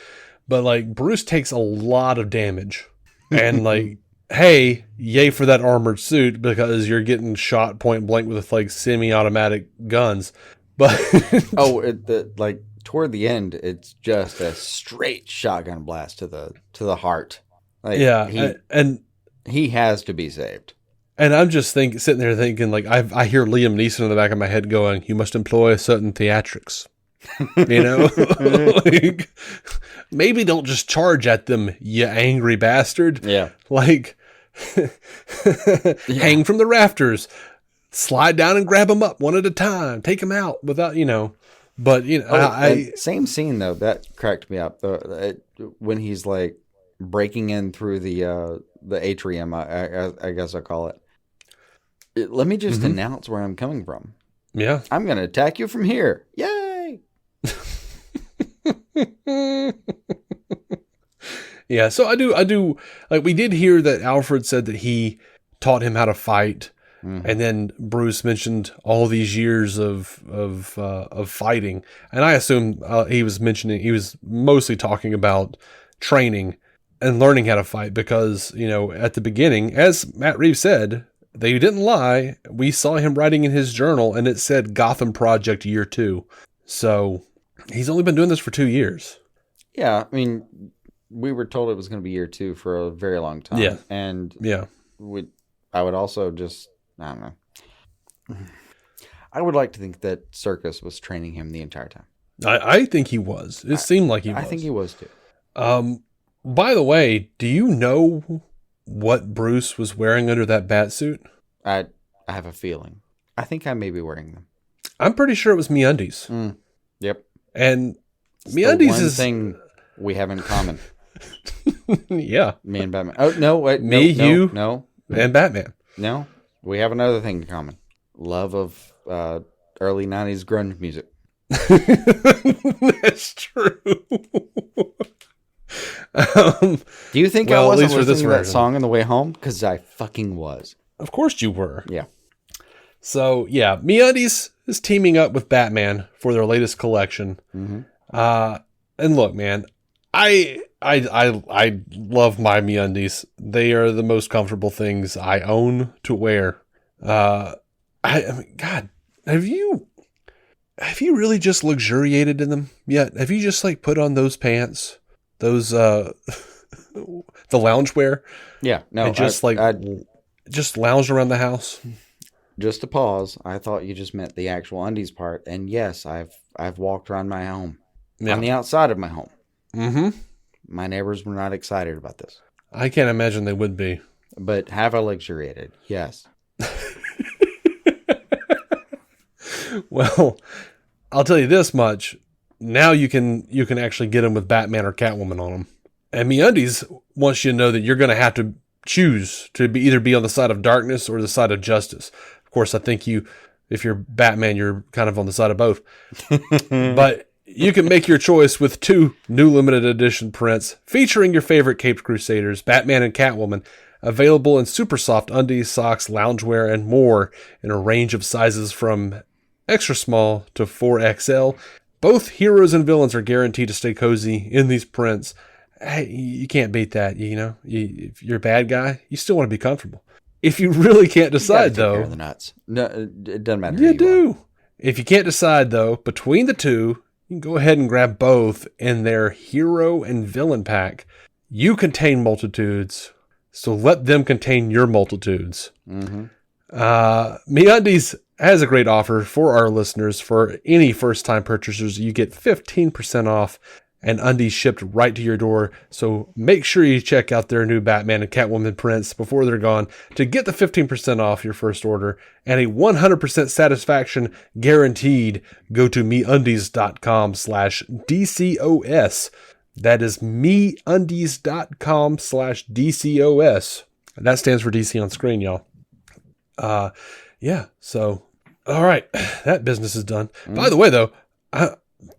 But like Bruce takes a lot of damage, and like, hey, yay for that armored suit because you're getting shot point blank with like semi-automatic guns. But toward the end, it's just a straight shotgun blast to the heart. Like, yeah, he has to be saved. And I'm just sitting there thinking, like, I hear Liam Neeson in the back of my head going, you must employ certain theatrics. You know? Like, maybe don't just charge at them, you angry bastard. Yeah. Like, hang from the rafters, slide down and grab them up one at a time, take them out without, But, same scene, though, that cracked me up. When he's, like, breaking in through the atrium, I guess I'll call it. Let me just announce where I'm coming from. Yeah. I'm going to attack you from here. Yay! Yeah, so I do, like, we did hear that Alfred said that he taught him how to fight, and then Bruce mentioned all these years of fighting, and I assume he was mostly talking about training and learning how to fight because, at the beginning, as Matt Reeves said, they didn't lie. We saw him writing in his journal and it said Gotham Project Year 2. So he's only been doing this for 2 years. Yeah. I mean, we were told it was going to be year 2 for a very long time. Yeah. And yeah, I would also just, I don't know. I would like to think that Circus was training him the entire time. I think he was. It seemed like he was. I think he was too. By the way, do you know what Bruce was wearing under that bat suit? I have a feeling. I think I may be wearing them. I'm pretty sure it was MeUndies. Yep. And It's MeUndies the one is thing we have in common. yeah. Me and Batman. Oh no! Wait, Me, no, you, no, and Batman. no. We have another thing in common: love of early '90s grunge music. That's true. Do you think well, I at wasn't least for this listening to that version. song on the way home? Because I fucking was. Of course you were. Yeah. So yeah, MeUndies is teaming up with Batman for their latest collection. And look, man, I love my MeUndies. They are the most comfortable things I own to wear. I mean, God, have you really just luxuriated in them yet? Have you just like put on those pants, those the loungewear, Yeah. No. and just just lounge around the house? Just to pause, I thought you just meant the actual undies part, and yes, I've walked around my home, on the outside of my home. Mm-hmm. My neighbors were not excited about this, I can't imagine they would be. but have I luxuriated? Yes. Well, I'll tell you this much. Now you can actually get them with Batman or Catwoman on them. And MeUndies wants you to know that you're going to have to choose to either be on the side of darkness or the side of justice. Of course, I think if you're Batman, you're kind of on the side of both. But you can make your choice with 2 new limited edition prints featuring your favorite Caped Crusaders, Batman and Catwoman, available in super soft undies, socks, loungewear, and more in a range of sizes from extra small to 4XL. Both heroes and villains are guaranteed to stay cozy in these prints. Hey, you can't beat that, you know? If you're a bad guy, you still want to be comfortable. If you really can't decide, Take care though... of the nuts. No, it doesn't matter. You who you are. do. If you can't decide, though, between the 2, you can go ahead and grab both in their hero and villain pack. You contain multitudes, so let them contain your multitudes. MeUndies has a great offer for our listeners. For any first-time purchasers, you get 15% off and undies shipped right to your door. So make sure you check out their new Batman and Catwoman prints before they're gone to get the 15% off your first order and a 100% satisfaction guaranteed. Go to meundies.com/DCOS. That is meundies.com/DCOS. That stands for DC on screen, y'all. Yeah. So, all right. That business is done. By the way, though,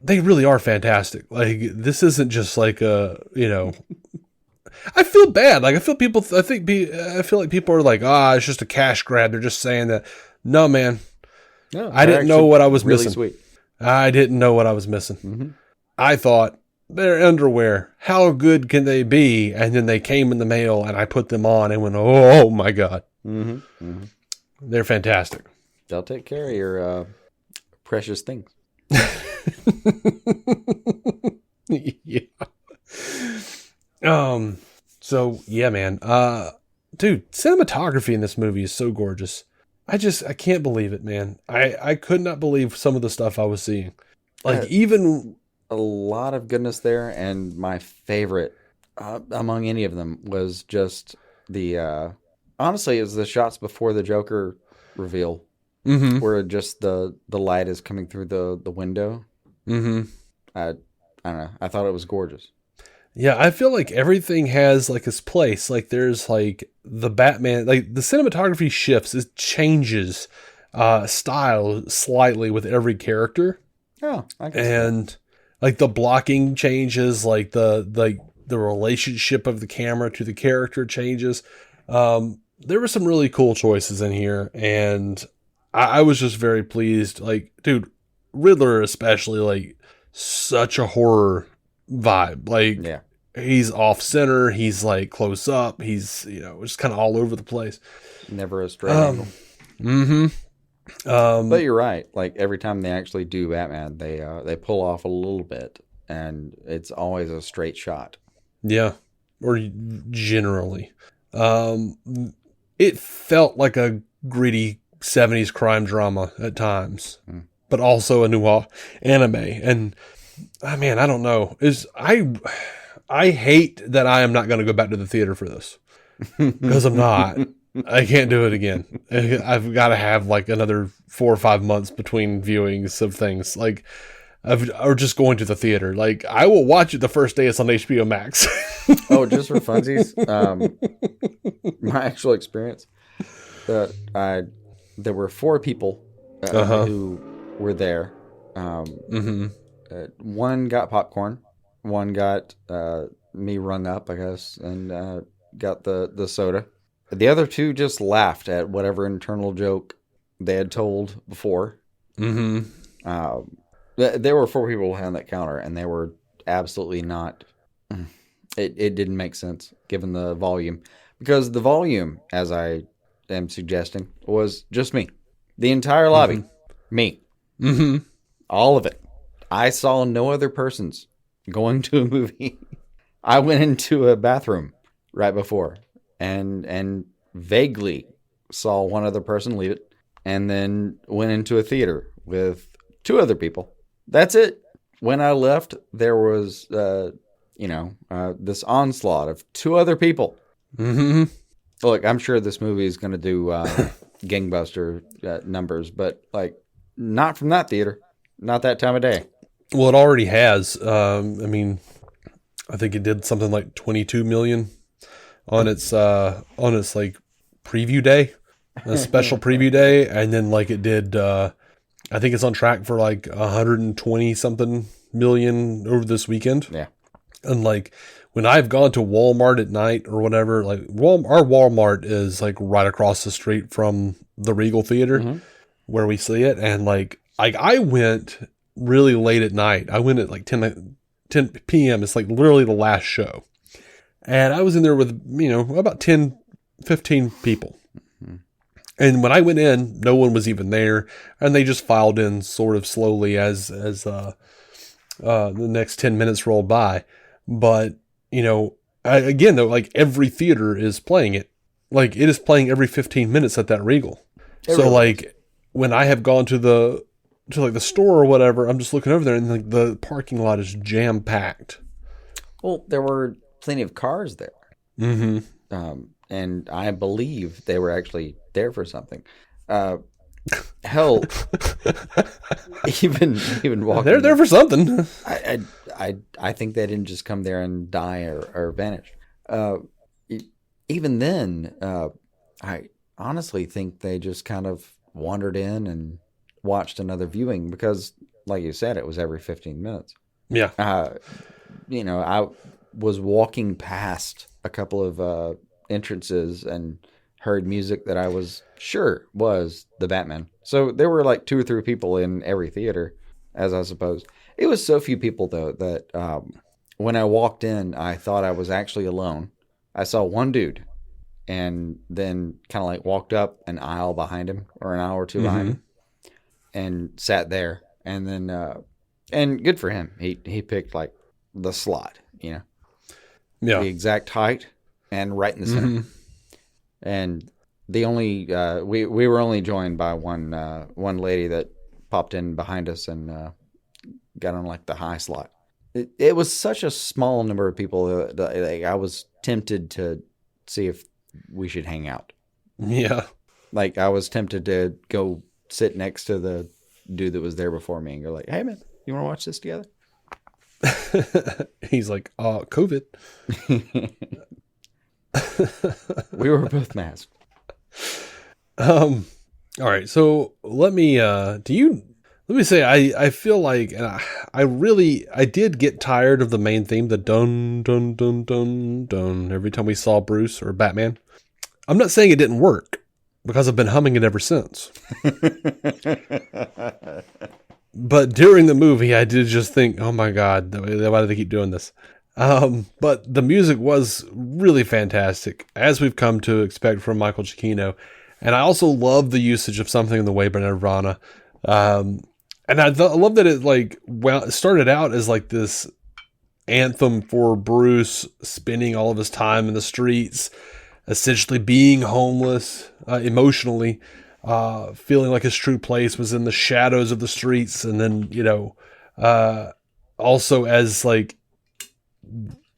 they really are fantastic. Like, this isn't just like I feel bad. Like, I feel like people are like, it's just a cash grab. They're just saying that. No, man. No, I didn't know what I was really missing. Sweet. I didn't know what I was missing. I thought, their underwear, how good can they be? And then they came in the mail and I put them on and went, oh my God. They're fantastic. They'll take care of your precious things. Yeah. So yeah, man. Dude, cinematography in this movie is so gorgeous. I can't believe it, man. I could not believe some of the stuff I was seeing. Like, even a lot of goodness there, and my favorite among any of them was just the honestly, it was the shots before the Joker reveal, where just the light is coming through the window. I don't know. I thought it was gorgeous. Yeah, I feel like everything has like its place. Like, there's like the Batman, like the cinematography shifts, it changes style slightly with every character. Oh, I guess. And like the blocking changes, like the relationship of the camera to the character changes. There were some really cool choices in here, and I was just very pleased. Like, dude, Riddler especially, like, such a horror vibe. Like, Yeah. He's off center. He's like close up. He's, just kind of all over the place. Never a straight angle. But you're right. Like, every time they actually do Batman, they pull off a little bit, and it's always a straight shot. Yeah. Or generally. it felt like a gritty 70s crime drama at times, but also a noir anime. And man, I don't know. I hate that I am not going to go back to the theater for this, because I'm not. I can't do it again. I've got to have like another 4 or 5 months between viewings of things, like or just going to the theater. Like, I will watch it the first day it's on HBO Max. Oh, just for funsies. My actual experience, there were 4 people who were there. One got popcorn, one got me rung up, I guess, and got the soda. The other 2 just laughed at whatever internal joke they had told before. There were 4 people behind that counter, and they were absolutely not. It didn't make sense given the volume, because the volume, as I am suggesting, was just me. The entire lobby, me, all of it. I saw no other persons going to a movie. I went into a bathroom right before, and vaguely saw one other person leave it, and then went into a theater with 2 other people. That's it. When I left, there was, this onslaught of 2 other people. Look, I'm sure this movie is going to do gangbuster numbers, but like, not from that theater, not that time of day. Well, it already has. I mean, I think it did something like 22 million on its like preview day, a special preview day, and then like it did. I think it's on track for like 120 something million over this weekend. Yeah, and like when I've gone to Walmart at night or whatever, like our Walmart is like right across the street from the Regal Theater where we see it, and like I went really late at night. I went at like 10 p.m. It's like literally the last show. And I was in there with, about 10, 15 people. And when I went in, no one was even there. And they just filed in sort of slowly as the next 10 minutes rolled by. But, again, though, like every theater is playing it. Like it is playing every 15 minutes at that Regal. So like when I have gone to the store or whatever, I'm just looking over there and like the parking lot is jam packed. Well, there were plenty of cars there. And I believe they were actually there for something. Hell, even walking. They're there for something. I think they didn't just come there and die or vanish. Even then, I honestly think they just kind of wandered in and watched another viewing, because like you said, it was every 15 minutes. Yeah. I was walking past a couple of entrances and heard music that I was sure was the Batman. So there were like 2 or 3 people in every theater, as I suppose. It was so few people though that when I walked in, I thought I was actually alone. I saw one dude, and then kind of like walked up an aisle behind him, or an aisle or 2 behind him, and sat there. And then, and good for him. He picked like the slot, the exact height and right in the center. And the only, we were only joined by one lady that popped in behind us and got on like the high slot. It was such a small number of people that I was tempted to see if we should hang out. Yeah. Like I was tempted to go sit next to the dude that was there before me and go like, "Hey man, you want to watch this together?" He's like, COVID. We were both masked. All right. So let me say, I feel like, and I did get tired of the main theme, the dun, dun, dun, dun, dun, every time we saw Bruce or Batman. I'm not saying it didn't work, because I've been humming it ever since. But during the movie, I did just think, oh my God, why do they keep doing this? But the music was really fantastic, as we've come to expect from Michael Giacchino. And I also love the usage of Something in the Way by Nirvana. And I love that it started out as like this anthem for Bruce spending all of his time in the streets. essentially being homeless emotionally, feeling like his true place was in the shadows of the streets. And then, also as like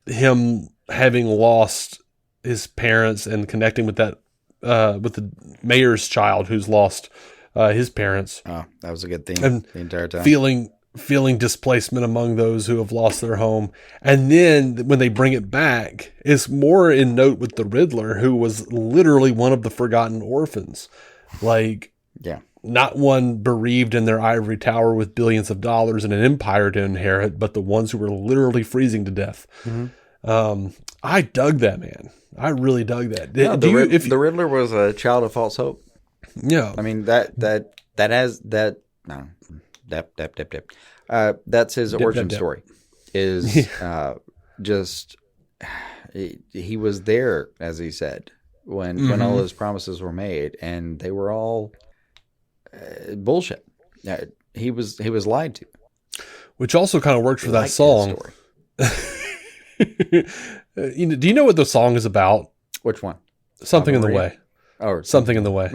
him having lost his parents and connecting with that, with the mayor's child who's lost his parents. Oh, that was a good theme And the entire time. feeling displacement among those who have lost their home. And then when they bring it back, it's more in note with the Riddler, who was literally one of the forgotten orphans. Like, Yeah. not one bereaved in their ivory tower with billions of dollars and an empire to inherit, but the ones who were literally freezing to death. I dug that, man. I really dug that. No, the Riddler was a child of false hope. Yeah. I mean, that's his origin story. Is just he was there, as he said, when all his promises were made, and they were all bullshit. He was lied to. Which also kind of worked for that song. Do you know what the song is about? Which one? Something in the Way. Oh, Something in the Way.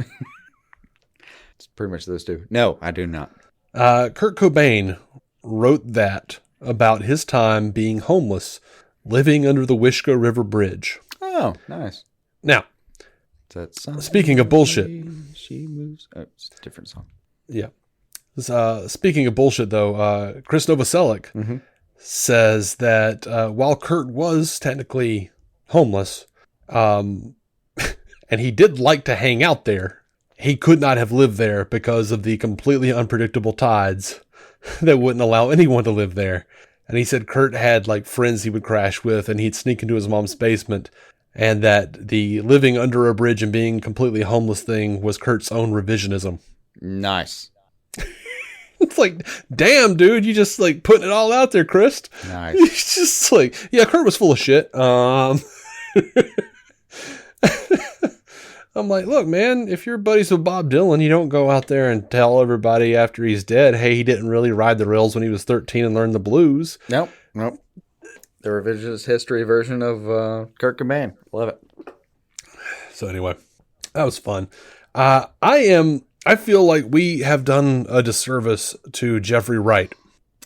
It's pretty much those two. No, I do not. Kurt Cobain wrote that about his time being homeless, living under the Wishkah River Bridge. Oh, nice. Now, That's speaking of bullshit. She moves. Oh, it's a different song. Yeah. Speaking of bullshit, though, Chris Novoselic says that while Kurt was technically homeless, and he did like to hang out there, he could not have lived there because of the completely unpredictable tides that wouldn't allow anyone to live there. And he said Kurt had like friends he would crash with, and he'd sneak into his mom's basement, and that the living under a bridge and being completely homeless thing was Kurt's own revisionism. Nice. It's like, damn, dude, you just like putting it all out there, Chris. Nice. It's just like, yeah, Kurt was full of shit. I'm like, look, man, if you're buddies with Bob Dylan, you don't go out there and tell everybody after he's dead, hey, he didn't really ride the rails when he was 13 and learn the blues. Nope. The revisionist history version of Kurt Cobain. Love it. So anyway, that was fun. I feel like we have done a disservice to Jeffrey Wright.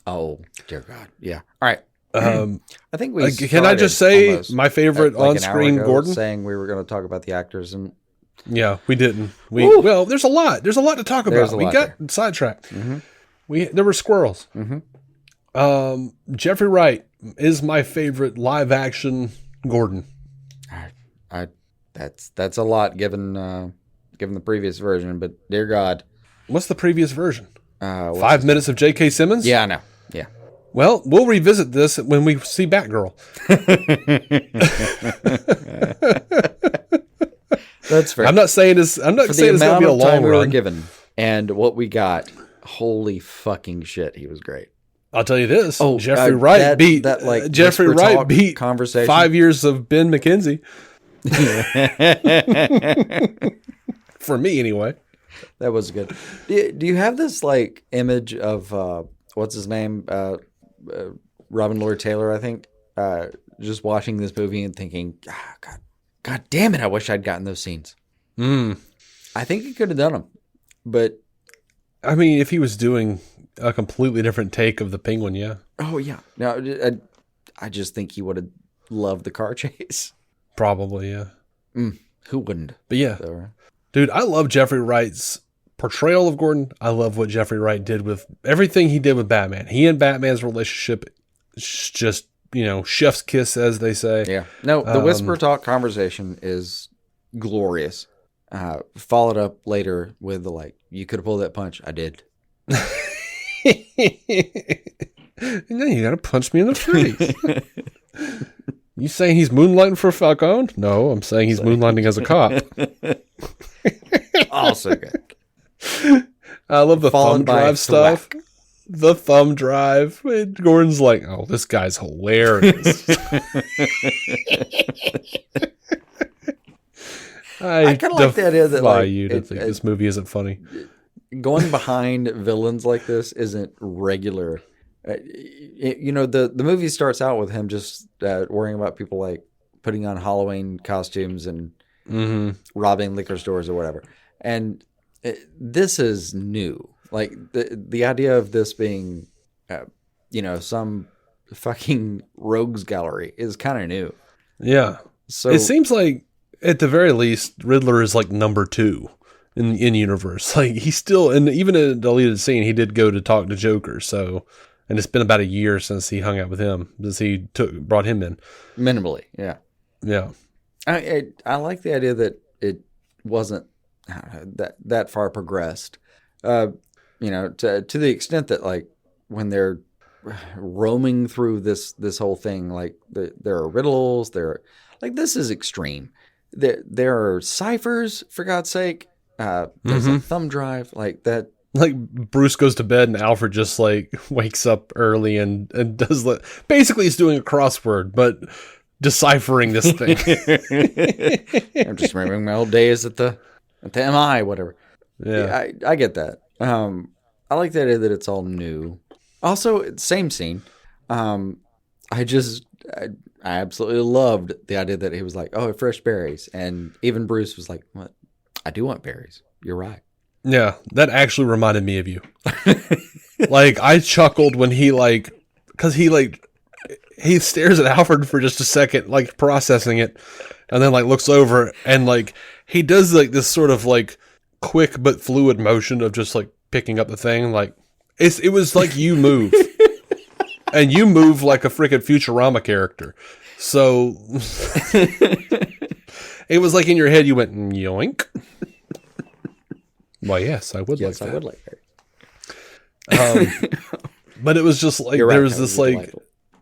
Oh, dear God. Yeah. All right. I think we can I just say my favorite on-screen Gordon? Saying we were going to talk about the actors and yeah, we didn't. Well, there's a lot to talk about. We got sidetracked. There were squirrels. Jeffrey Wright is my favorite live action Gordon. That's a lot given the previous version, but dear God, what's the previous version? 5 minutes of J.K. Simmons? Yeah, I know. Yeah. Well, we'll revisit this when we see Batgirl. That's fair. I'm not saying it's going to be a long run. Given and what we got, holy fucking shit, he was great. I'll tell you this: Jeffrey Wright beat Jeffrey Wright beat conversation. 5 years of Ben McKenzie. For me, anyway. That was good. Do you have this like image of what's his name, Robin Lord Taylor? I think just watching this movie and thinking, God damn it! I wish I'd gotten those scenes. I think he could have done them, but I mean, if he was doing a completely different take of the Penguin, yeah. Oh yeah. No, I just think he would have loved the car chase. Probably, yeah. Who wouldn't? But yeah, dude, I love Jeffrey Wright's portrayal of Gordon. I love what Jeffrey Wright did with everything he did with Batman. He and Batman's relationship, just chef's kiss, as they say. Yeah. No, the whisper talk conversation is glorious. Followed up later with the like, you could have pulled that punch. I did. And then you got to punch me in the face. You saying he's moonlighting for Falcone? No, I'm saying he's moonlighting as a cop. Also good. I love the thumb drive stuff. The thumb drive. Gordon's like, oh, this guy's hilarious. I kind of like the idea that like, you to think this movie isn't funny. Going behind villains like this isn't regular. The movie starts out with him just worrying about people like putting on Halloween costumes and robbing liquor stores or whatever. And this is new. Like the idea of this being, some fucking rogues gallery is kind of new. Yeah. So it seems like at the very least, Riddler is like number 2 in universe. Like he's still, and even in a deleted scene, he did go to talk to Joker. So, and it's been about a year since he hung out with him, since he brought him in. Minimally, yeah. Yeah. I like the idea that it wasn't that far progressed. To the extent that like when they're roaming through this whole thing, like there are riddles, this is extreme. There are ciphers, for God's sake. There's a thumb drive like that. Like Bruce goes to bed and Alfred just like wakes up early and does basically he's doing a crossword, but deciphering this thing. I'm just remembering my old days at the MI, whatever. Yeah, I get that. I like the idea that it's all new. Also, same scene. I absolutely loved the idea that he was like, "Oh, fresh berries," and even Bruce was like, "What? I do want berries. You're right." Yeah, that actually reminded me of you. Like I chuckled when he because he stares at Alfred for just a second, like processing it, and then like looks over and like he does like this sort of like quick but fluid motion of just like picking up the thing. Like it was like you move, and you move like a freaking Futurama character. So it was like in your head you went yoink. Why, yes, I would like that. Yes, I would like that. But it was just like there was this like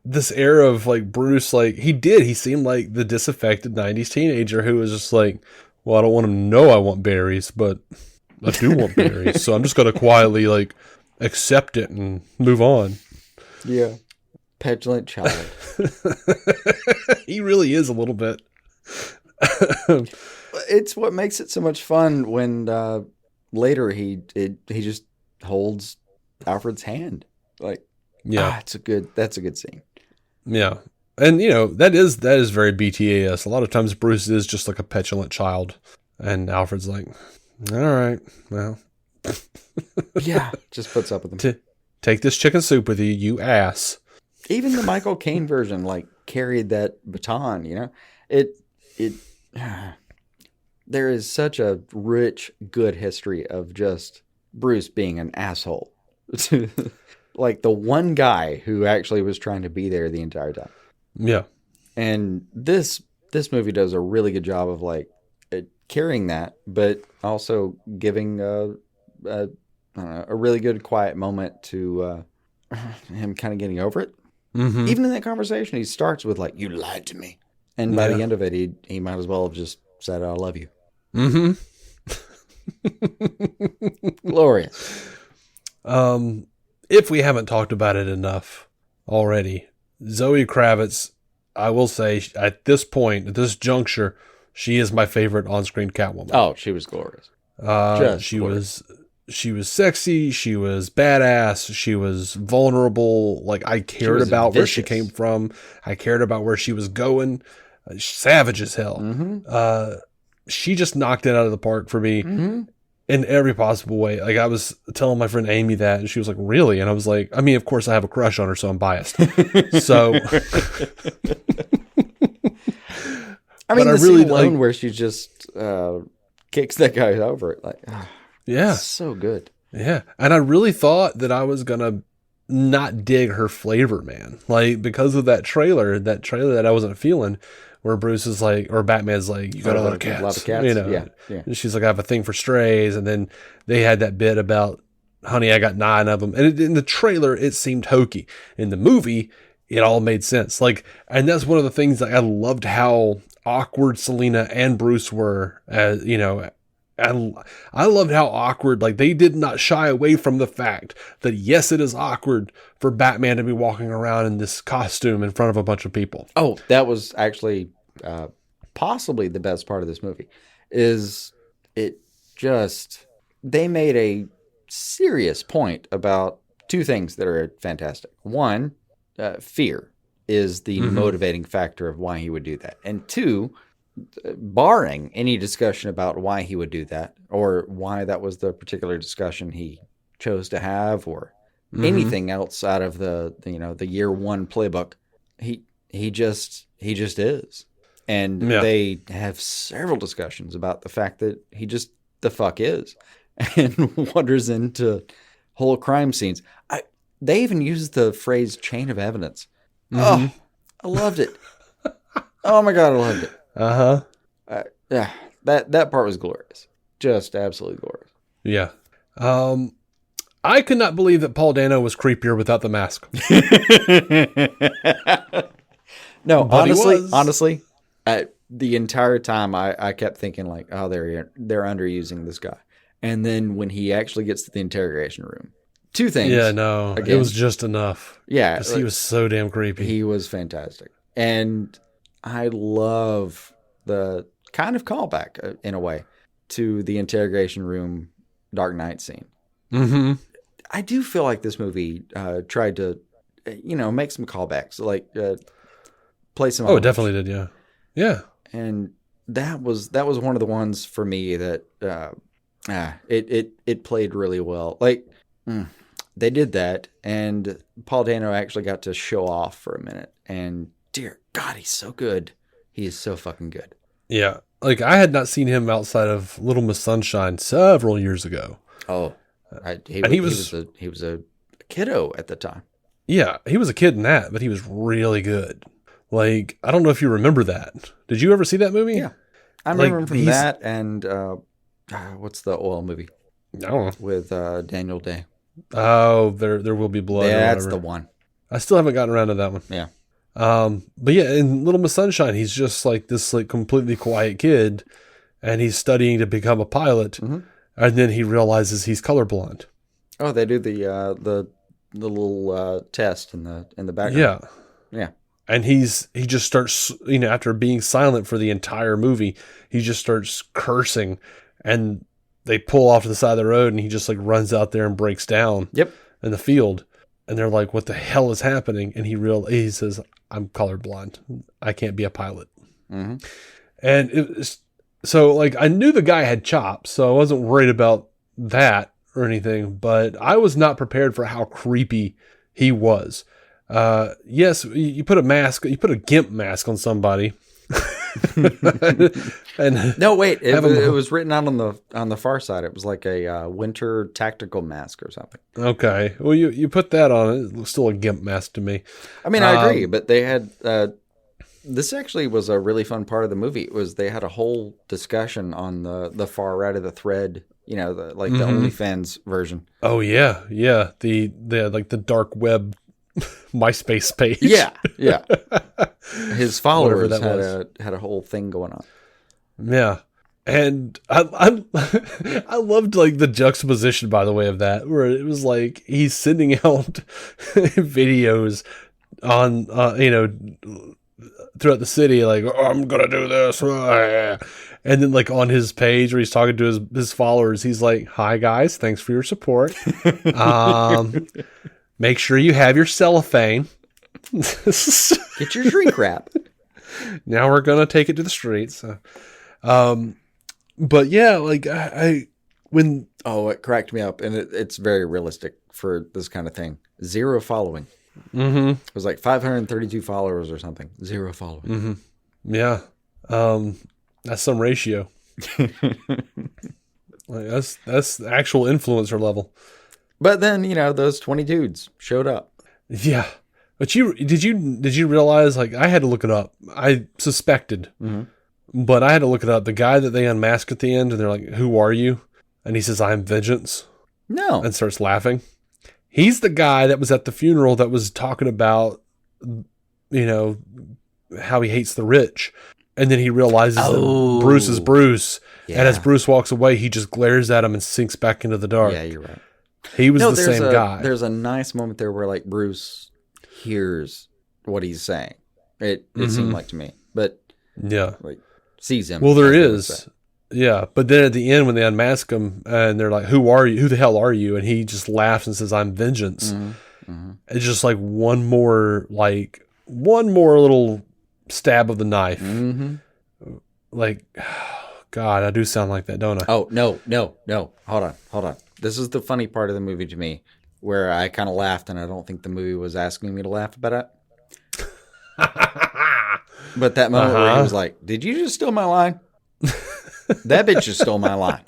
this era of like Bruce, like he seemed like the disaffected 90s teenager who was just like, well, I don't want him to know I want berries, but I do want berries, so I'm just gonna quietly like accept it and move on. Yeah, petulant child. He really is a little bit. It's what makes it so much fun when later he just holds Alfred's hand. Like, yeah, that's a good scene. Yeah. And that is very BTAS. A lot of times Bruce is just like a petulant child and Alfred's like, all right, well. Yeah, just puts up with him. Take this chicken soup with you, you ass. Even the Michael Caine version like carried that baton, It there is such a rich, good history of just Bruce being an asshole. Like the one guy who actually was trying to be there the entire time. Yeah. And this movie does a really good job of like carrying that, but also giving a really good quiet moment to him kind of getting over it. Mm-hmm. Even in that conversation, he starts with like, "You lied to me," and by the end of it, he might as well have just said, "I love you." Mm-hmm. Glorious. If we haven't talked about it enough already, Zoe Kravitz, I will say at this point, at this juncture, she is my favorite on-screen Catwoman. Oh, she was glorious. She was sexy. She was badass. She was vulnerable. Like I cared about where she came from. I cared about where she was going. Savage as hell. Mm-hmm. She just knocked it out of the park for me in every possible way. Like I was telling my friend Amy that, and she was like, "Really?" And I was like, "I mean, of course I have a crush on her, so I'm biased." So, I mean, the really scene alone where she just kicks that guy over it, like, yeah, so good. Yeah, and I really thought that I was gonna not dig her flavor, man. Like because of that trailer that I wasn't feeling. Where Bruce is like, or Batman's like, "You got a lot of cats." Yeah. And she's like, "I have a thing for strays." And then they had that bit about, "Honey, I got 9 of them." And in the trailer, it seemed hokey. In the movie, it all made sense. Like, and that's one of the things that I loved how awkward Selina and Bruce were. I loved how awkward, like they did not shy away from the fact that yes, it is awkward for Batman to be walking around in this costume in front of a bunch of people. Oh, that was actually possibly the best part of this movie. Is it just they made a serious point about 2 things that are fantastic. One, fear is the motivating factor of why he would do that, and 2, barring any discussion about why he would do that or why that was the particular discussion he chose to have or anything else out of the year one playbook, he just is. And they have several discussions about the fact that he just the fuck is and wanders into whole crime scenes. They even use the phrase chain of evidence. Oh, I loved it. Oh my God, I loved it. Yeah, that part was glorious. Just absolutely glorious. Yeah. I could not believe that Paul Dano was creepier without the mask. No, but honestly, the entire time I kept thinking like, oh, they're underusing this guy. And then when he actually gets to the interrogation room, two things. Yeah, no, again, it was just enough. Yeah. Because he was so damn creepy. He was fantastic. And I love the kind of callback in a way to the interrogation room Dark Knight scene. Mm-hmm. I do feel like this movie tried to, make some callbacks, like play some. Oh, it definitely did. Yeah. Yeah. And that was one of the ones for me that it played really well. Like they did that, and Paul Dano actually got to show off for a minute. And dear God, he's so good. He is so fucking good. Yeah. Like I had not seen him outside of Little Miss Sunshine several years ago. Oh, he was a kiddo at the time. Yeah, he was a kid in that, but he was really good. Like, I don't know if you remember that. Did you ever see that movie? Yeah. I remember him from that and what's the oil movie? I don't know. With Daniel Day. Oh, There Will Be Blood. Yeah, that's the one. I still haven't gotten around to that one. Yeah. But yeah, in Little Miss Sunshine, he's just like this like completely quiet kid, and he's studying to become a pilot, and then he realizes he's colorblind. Oh, they do the little test in the background. Yeah. Yeah. And he just starts, after being silent for the entire movie, he just starts cursing, and they pull off to the side of the road, and he just like runs out there and breaks down. Yep. In the field, and they're like, "What the hell is happening?" And he says, "I'm colorblind. I can't be a pilot." Mm-hmm. And so like I knew the guy had chops, so I wasn't worried about that or anything. But I was not prepared for how creepy he was. Yes, you put a GIMP mask on somebody. and no, wait, it was written out on the far side. It was like a winter tactical mask or something. Okay, well you put that on, it looks still a GIMP mask to me. I mean, I agree, but they had this actually was a really fun part of the movie. It was they had a whole discussion on the far right of the thread. The OnlyFans version. Oh yeah, the like the dark web MySpace page. Yeah. His followers had a whole thing going on. Yeah, and I loved like the juxtaposition, by the way, of that, where it was like he's sending out videos on throughout the city, like, oh, I'm gonna do this, and then like on his page where he's talking to his followers, he's like, "Hi guys, thanks for your support. Make sure you have your cellophane. Get your shrink wrap. Now we're gonna take it to the streets." But yeah, like it cracked me up, and it's very realistic for this kind of thing. 0 following. Mm-hmm. It was like 532 followers or something. 0 following. Mm-hmm. Yeah, that's some ratio. Like that's the actual influencer level. But then, those 20 dudes showed up. Yeah. But did you realize, like, I had to look it up. I suspected, but I had to look it up. The guy that they unmask at the end, and they're like, "Who are you?" And he says, "I'm Vengeance." No. And starts laughing. He's the guy that was at the funeral that was talking about, how he hates the rich. And then he realizes that Bruce is Bruce. Yeah. And as Bruce walks away, he just glares at him and sinks back into the dark. Yeah, you're right. He was the same guy. There's a nice moment there where like Bruce hears what he's saying. It seemed like to me, but like sees him. Well, there is, yeah. But then at the end when they unmask him and they're like, "Who are you? Who the hell are you?" And he just laughs and says, "I'm Vengeance." It's just like one more little stab of the knife. like, God, I do sound like that, don't I? Oh, no. Hold on. This is the funny part of the movie to me, where I kind of laughed, and I don't think the movie was asking me to laugh about it. But that moment where he was like, "Did you just steal my line?" That bitch just stole my line.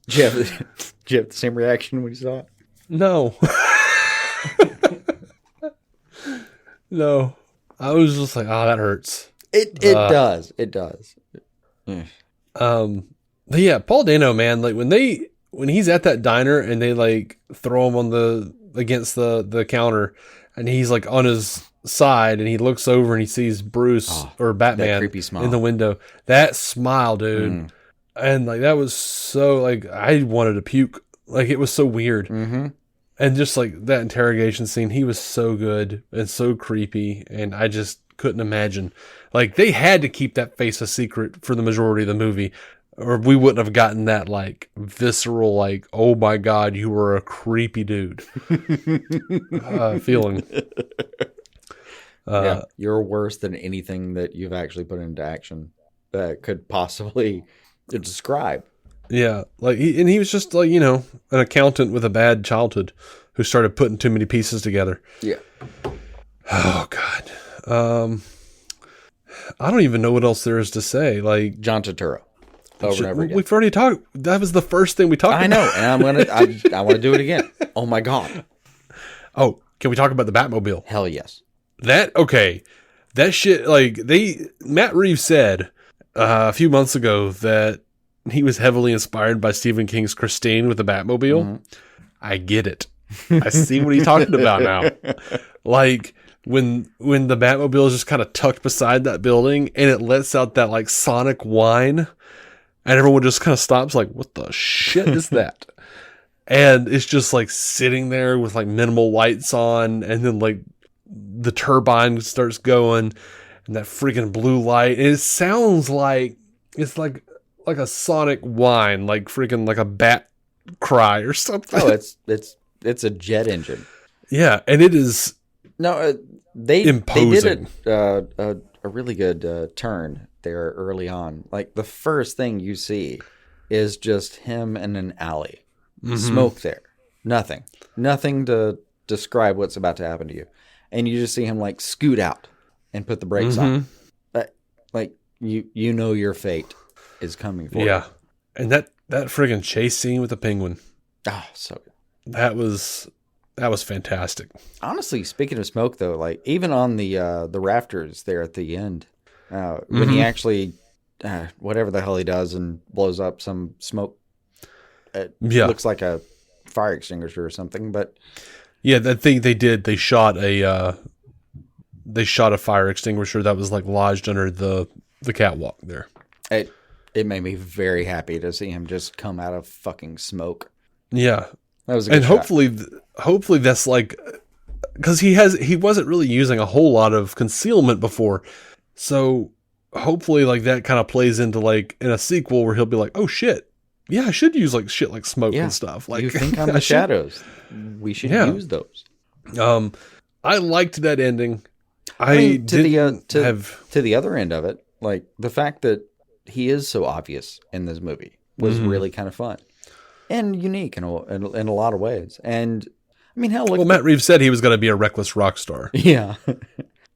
Did you have the same reaction when you saw it? No. No. I was just like, oh, that hurts. It does. It does. But yeah, Paul Dano, man, like when he's at that diner and they like throw him on against the counter and he's like on his side and he looks over and he sees Bruce or Batman creepy smile in the window. That smile, dude. And like that was so like I wanted to puke. Like it was so weird. Mm-hmm. And just like that interrogation scene, he was so good and so creepy, and I just couldn't imagine. Like they had to keep that face a secret for the majority of the movie, or we wouldn't have gotten that like visceral, like, oh my God, you were a creepy dude feeling. Yeah, you're worse than anything that you've actually put into action that could possibly describe. Yeah, like he was just like, an accountant with a bad childhood who started putting too many pieces together. Yeah. Oh God. I don't even know what else there is to say. Like John Turturro. Over and over again. We've already talked. That was the first thing we talked about. I know, and I want to do it again. Oh my God. Oh, can we talk about the Batmobile? Hell yes. That shit, like Matt Reeves said a few months ago that he was heavily inspired by Stephen King's Christine with the Batmobile. Mm-hmm. I get it. I see what he's talking about now. Like when the Batmobile is just kind of tucked beside that building and it lets out that like sonic whine and everyone just kind of stops like, what the shit is that? And it's just like sitting there with like minimal lights on, and then like the turbine starts going and that freaking blue light. And it sounds like it's like a sonic whine, like freaking like a bat cry or something. Oh, it's a jet engine. Yeah, and it is they imposing. They did a really good turn there early on. Like the first thing you see is just him in an alley. Mm-hmm. Smoke there. Nothing to describe what's about to happen to you. And you just see him like scoot out and put the brakes on. Like you know your fate is coming for you. Yeah. And that friggin' chase scene with the penguin. Oh, so good. That was fantastic. Honestly, speaking of smoke though, like even on the rafters there at the end, when he actually whatever the hell he does and blows up some smoke, it looks like a fire extinguisher or something, but yeah, that thing they did, they shot a fire extinguisher that was like lodged under the catwalk there. It made me very happy to see him just come out of fucking smoke. Yeah. That was a good shot. Hopefully that's like, because he wasn't really using a whole lot of concealment before. So hopefully like that kind of plays into like in a sequel where he'll be like, oh shit. Yeah, I should use like shit like smoke and stuff. Like you think on the shadows. We should use those. I liked that ending. To the other end of it, like the fact that he is so obvious in this movie was really kind of fun and unique in a lot of ways. And I mean, hell, Matt Reeves said he was going to be a reckless rock star. Yeah,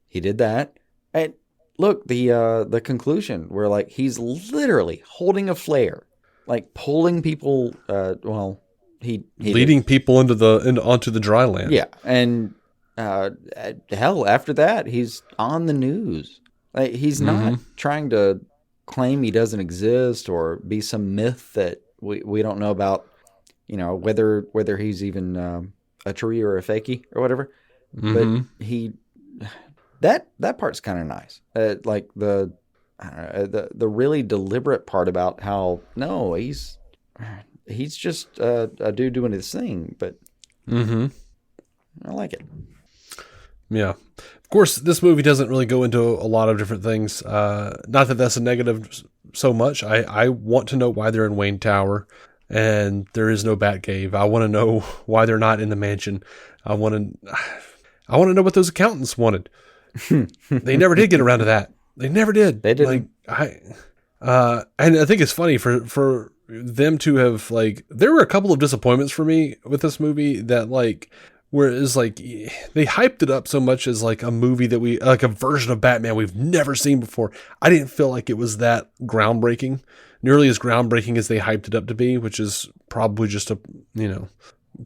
he did that. And look, the conclusion where like he's literally holding a flare, like pulling people. He leading people onto the dry land. Yeah, and hell, after that, he's on the news. Like he's not trying to claim he doesn't exist or be some myth that we don't know about. You know, whether he's even a tree or a fakie or whatever. But that part's kind of nice. Like the really deliberate part about how no, he's just a dude doing his thing, but I like it. Yeah. Of course, this movie doesn't really go into a lot of different things. Not that that's a negative so much. I want to know why they're in Wayne Tower and there is no Batcave. I want to know why they're not in the mansion. I want to know what those accountants wanted. They never did get around to that. They never did. They didn't. And I think it's funny for them to have like, there were a couple of disappointments for me with this movie that like, where it's like, they hyped it up so much as like a movie that like a version of Batman we've never seen before. I didn't feel like it was that groundbreaking, nearly as groundbreaking as they hyped it up to be, which is probably just a,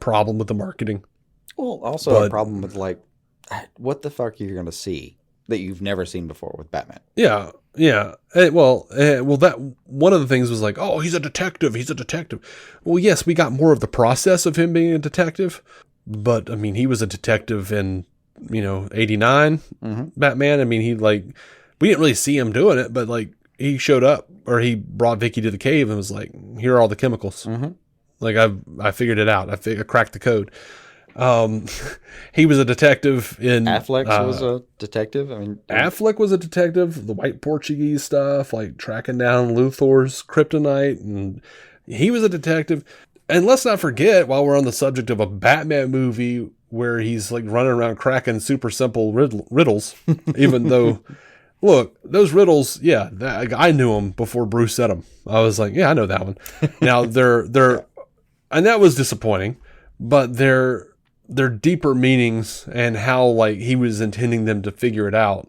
problem with the marketing. Well, also a problem with like, what the fuck are you going to see that you've never seen before with Batman? Yeah. Yeah. Well, that one of the things was like, oh, he's a detective. He's a detective. Well, yes, we got more of the process of him being a detective, but I mean, he was a detective in, 89 Batman. I mean, we didn't really see him doing it, but like he showed up or he brought Vicky to the cave and was like, here are all the chemicals. Like I figured it out. I cracked the code. He was a detective in Affleck was a detective. I mean, Affleck was a detective, the white Portuguese stuff, like tracking down Luthor's kryptonite, and he was a detective. And let's not forget, while we're on the subject of a Batman movie where he's like running around cracking super simple riddles, even though, look, those riddles, yeah, I knew them before Bruce said them. I was like, yeah, I know that one. Now they're, and that was disappointing, but they're deeper meanings and how like he was intending them to figure it out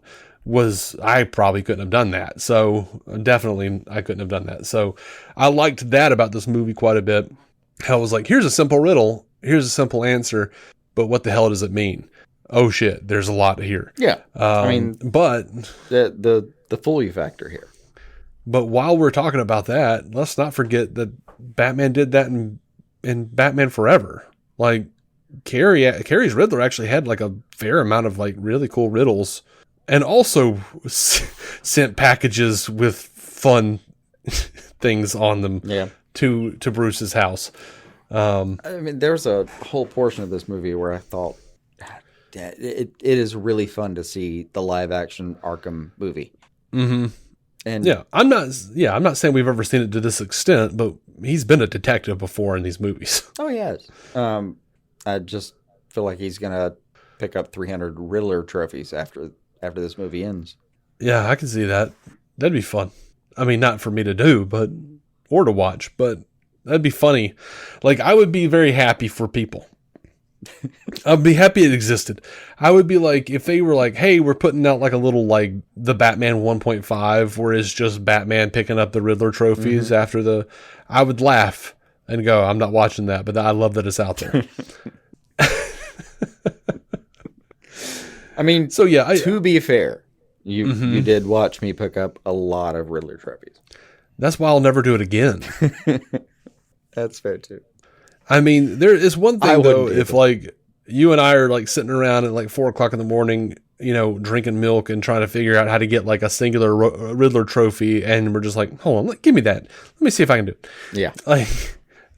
I probably couldn't have done that. So definitely I couldn't have done that. So I liked that about this movie quite a bit. How it was like, here's a simple riddle, here's a simple answer, but what the hell does it mean? Oh shit, there's a lot here. Yeah. I mean, but the Foley factor here. But while we're talking about that, let's not forget that Batman did that in Batman Forever. Like Carrie's Riddler actually had like a fair amount of like really cool riddles, and also sent packages with fun things on them. Yeah. To Bruce's house. I mean, there's a whole portion of this movie where I thought it is really fun to see the live action Arkham movie. Mm-hmm. And I'm not saying we've ever seen it to this extent, but he's been a detective before in these movies. Oh, he has. I just feel like he's gonna pick up 300 Riddler trophies after this movie ends. Yeah, I can see that. That'd be fun. I mean, not for me to do, or to watch, but that'd be funny. Like, I would be very happy for people. I'd be happy it existed. I would be like, if they were like, hey, we're putting out like a little, like, the Batman 1.5, where it's just Batman picking up the Riddler trophies after I would laugh and go, I'm not watching that, but I love that it's out there. I mean, so yeah, to be fair, you did watch me pick up a lot of Riddler trophies. That's why I'll never do it again. That's fair too. I mean, there is one thing though, if like you and I are like sitting around at like 4:00 in the morning, drinking milk and trying to figure out how to get like a singular Riddler trophy, and we're just like, hold on, give me that. Let me see if I can do it. Yeah.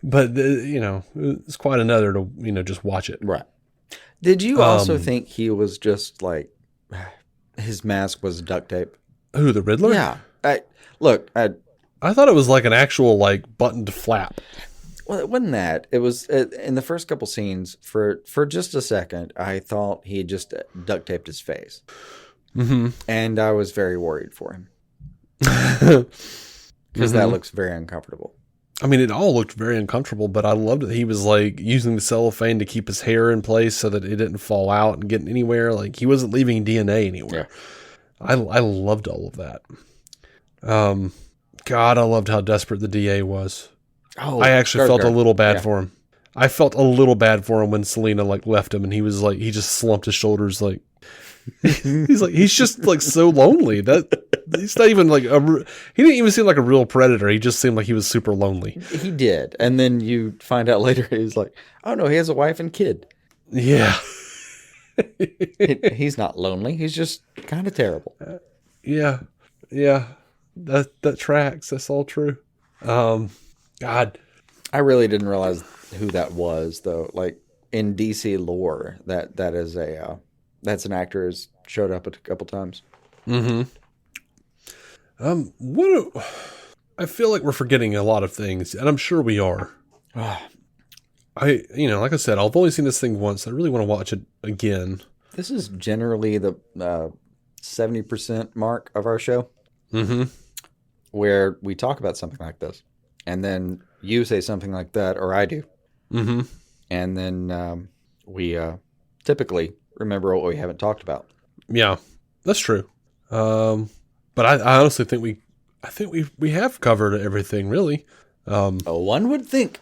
But it's quite another to just watch it. Right. Did you also think he was just like his mask was duct tape? Who, the Riddler? Yeah. I thought it was like an actual like buttoned flap. Well, it wasn't that. It was in the first couple scenes for just a second. I thought he had just duct taped his face, and I was very worried for him because that looks very uncomfortable. I mean, it all looked very uncomfortable, but I loved that he was like using the cellophane to keep his hair in place so that it didn't fall out and get anywhere. Like he wasn't leaving DNA anywhere. Yeah. I loved all of that. God, I loved how desperate the DA was. Oh, I actually felt a little bad for him. I felt a little bad for him when Selena like left him, and he was like, he just slumped his shoulders like. he's just like so lonely that he's not even like he didn't even seem like a real predator. He just seemed like he was super lonely. He did, and then you find out later he's like, oh no, he has a wife and kid. Yeah. He's not lonely. He's just kind of terrible. Yeah. That tracks. That's all true. God, I really didn't realize who that was though. Like in DC lore, that is that's an actor who's showed up a couple times. I feel like we're forgetting a lot of things, and I'm sure we are. Like I said, I've only seen this thing once. I really want to watch it again. This is generally the 70% mark of our show Mm-hmm. where we talk about something like this. And then you say something like that, or I do. Mm-hmm. And then we typically remember what we haven't talked about. Yeah, that's true. But I honestly think we have covered everything really. One would think.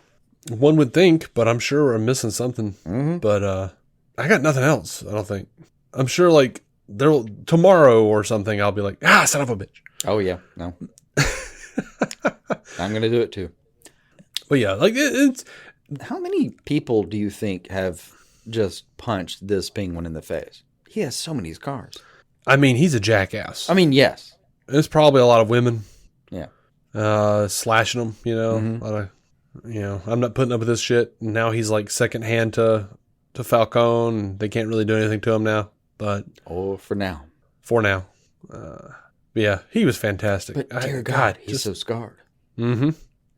One would think, but I'm sure I'm missing something. Mm-hmm. But I got nothing else. I don't think. I'm sure like tomorrow or something. I'll be like, son of a bitch. Oh, yeah. No. I'm going to do it too. But yeah, like it's. How many people do you think have just punched this penguin in the face? He has so many scars. I mean, he's a jackass. I mean, yes. It's probably a lot of women. Yeah. Slashing them, Mm-hmm. A lot of, I'm not putting up with this shit. And now he's like second hand to Falcone. And they can't really do anything to him now. But for now. For now. Yeah, he was fantastic. But dear God, he's so scarred. Mm-hmm.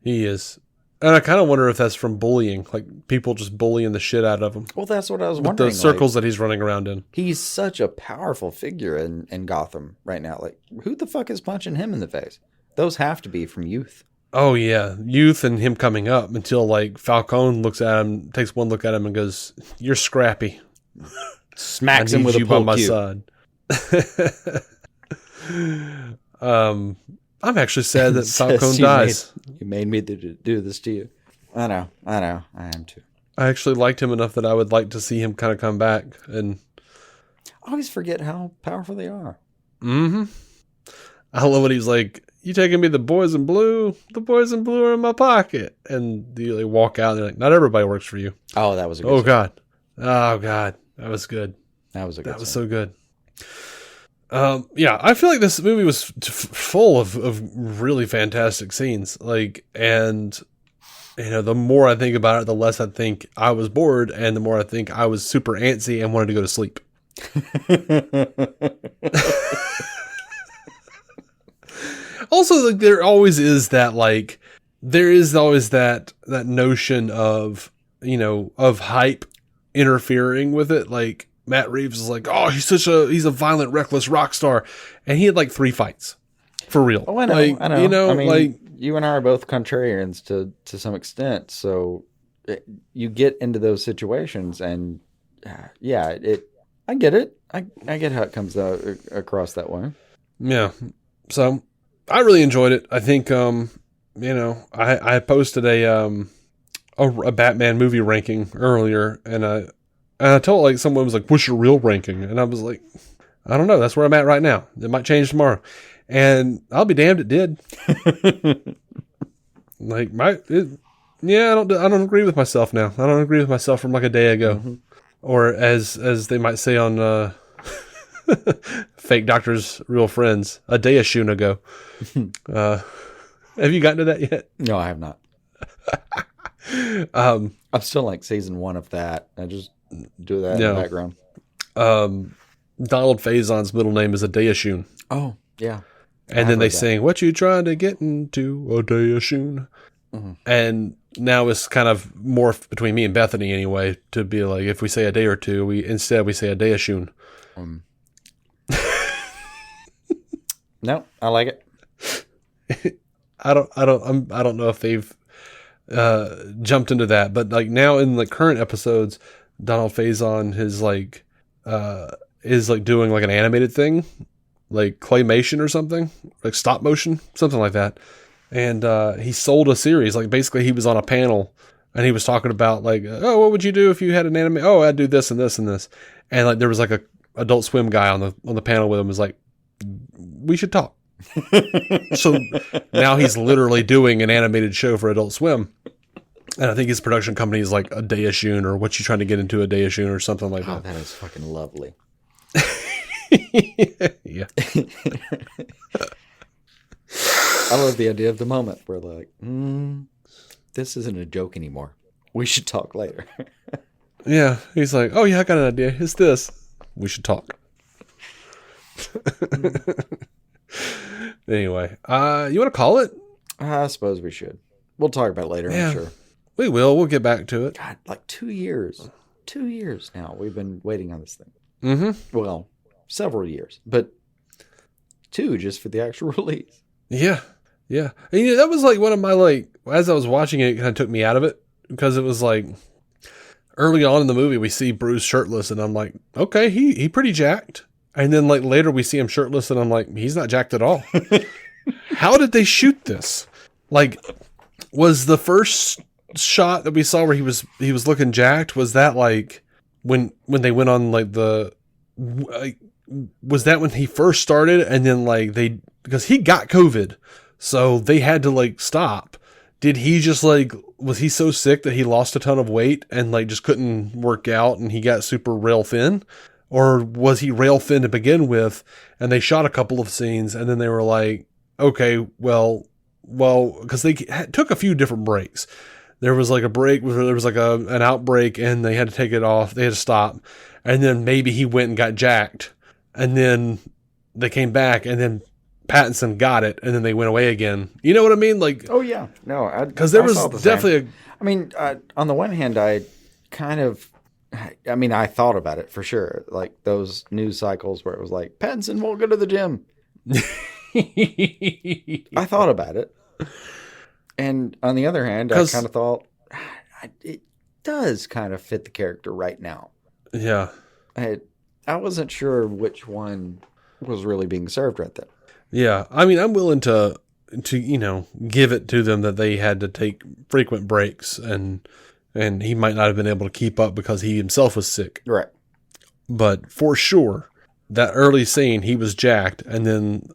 He is. And I kind of wonder if that's from bullying, like people just bullying the shit out of him. Well, that's what I was with wondering. The circles that he's running around in. He's such a powerful figure in Gotham right now. Like, who the fuck is punching him in the face? Those have to be from youth. Oh, yeah. Youth and him coming up until, like, Falcone looks at him, takes one look at him and goes, "You're scrappy." Smacks him with a pole by my side. I'm actually sad that Falcone dies. You made me do this to you. I know. I am too. I actually liked him enough that I would like to see him kind of come back. And I always forget how powerful they are. Mm-hmm. I love when he's like, "You taking me the boys in blue? The boys in blue are in my pocket." And they walk out and they're like, "Not everybody works for you." Oh, that was a good Oh, God. Oh, God. That was good. That was a good That was so good. Yeah, I feel like this movie was full of really fantastic scenes. Like, and the more I think about it, the less I think I was bored, and the more I think I was super antsy and wanted to go to sleep. Also, like, there always is that, like, there is always that notion of, of hype interfering with it. Like, Matt Reeves is like, "Oh, he's a violent, reckless rock star," and he had like 3 fights, for real. Oh, I know. Like, I know. I mean, like, you and I are both contrarians to some extent, so you get into those situations, and yeah, I get it. I get how it comes out across that way. Yeah. So I really enjoyed it. I think I posted a Batman movie ranking earlier, and I told like someone was like, "What's your real ranking?" And I was like, "I don't know. That's where I'm at right now. It might change tomorrow." And I'll be damned, it did. Like I don't agree with myself now. I don't agree with myself from like a day ago, Mm-hmm. or as they might say on Fake Doctors, Real Friends, a day a shoon ago. Have you gotten to that yet? No, I have not. I'm still like season 1 of that. I just do that in the background. Donald Faison's middle name is Adayashun. Oh, yeah. And then they sing, "What you trying to get into, Adayashun?" Mm-hmm. And now it's kind of morphed between me and Bethany anyway to be like, if we say a day or two, we say Adayashun. No, I like it. I don't know if they've jumped into that, but like now in the current episodes, Donald Faison is like doing like an animated thing, like claymation or something, like stop motion, something like that. And he sold a series. Like basically, he was on a panel and he was talking about like, "Oh, what would you do if you had an anime? Oh, I'd do this and this and this." And like there was like a Adult Swim guy on the panel with him. Was like, "We should talk." So now he's literally doing an animated show for Adult Swim. And I think his production company is like Adayashun, or "What you trying to get into, Adayashun," or something like that. That is fucking lovely. Yeah. I love the idea of the moment where like, this isn't a joke anymore. We should talk later. Yeah. He's like, "Oh yeah, I got an idea. It's this. We should talk." Anyway, you want to call it? I suppose we should. We'll talk about it later, Yeah. I'm sure. We will. We'll get back to it. God, like 2 years. 2 years now we've been waiting on this thing. Mm-hmm. Well, several years. But 2 just for the actual release. Yeah. Yeah. And that was like one of my, like, as I was watching it, it kind of took me out of it because it was like early on in the movie, we see Bruce shirtless and I'm like, okay, he pretty jacked. And then like later we see him shirtless and I'm like, he's not jacked at all. How did they shoot this? Like, was the first shot that we saw where he was looking jacked, was that like when they went on like was that when he first started and then like because he got COVID, so they had to like stop. Did he just like, was he so sick that he lost a ton of weight and like just couldn't work out and he got super rail thin? Or was he rail thin to begin with and they shot a couple of scenes and then they were like, okay, well, because they took a few different breaks. There was like a break where there was like an outbreak and they had to take it off. They had to stop. And then maybe he went and got jacked. And then they came back and then Pattinson got it and then they went away again. You know what I mean? Like, oh yeah, no, because there was definitely I mean, on the one hand, I thought about it for sure. Like those news cycles where it was like, Pattinson won't go to the gym. I thought about it. And on the other hand, I kind of thought it does kind of fit the character right now. Yeah. I wasn't sure which one was really being served right then. Yeah. I mean, I'm willing to give it to them that they had to take frequent breaks and he might not have been able to keep up because he himself was sick. Right. But for sure, that early scene, he was jacked and then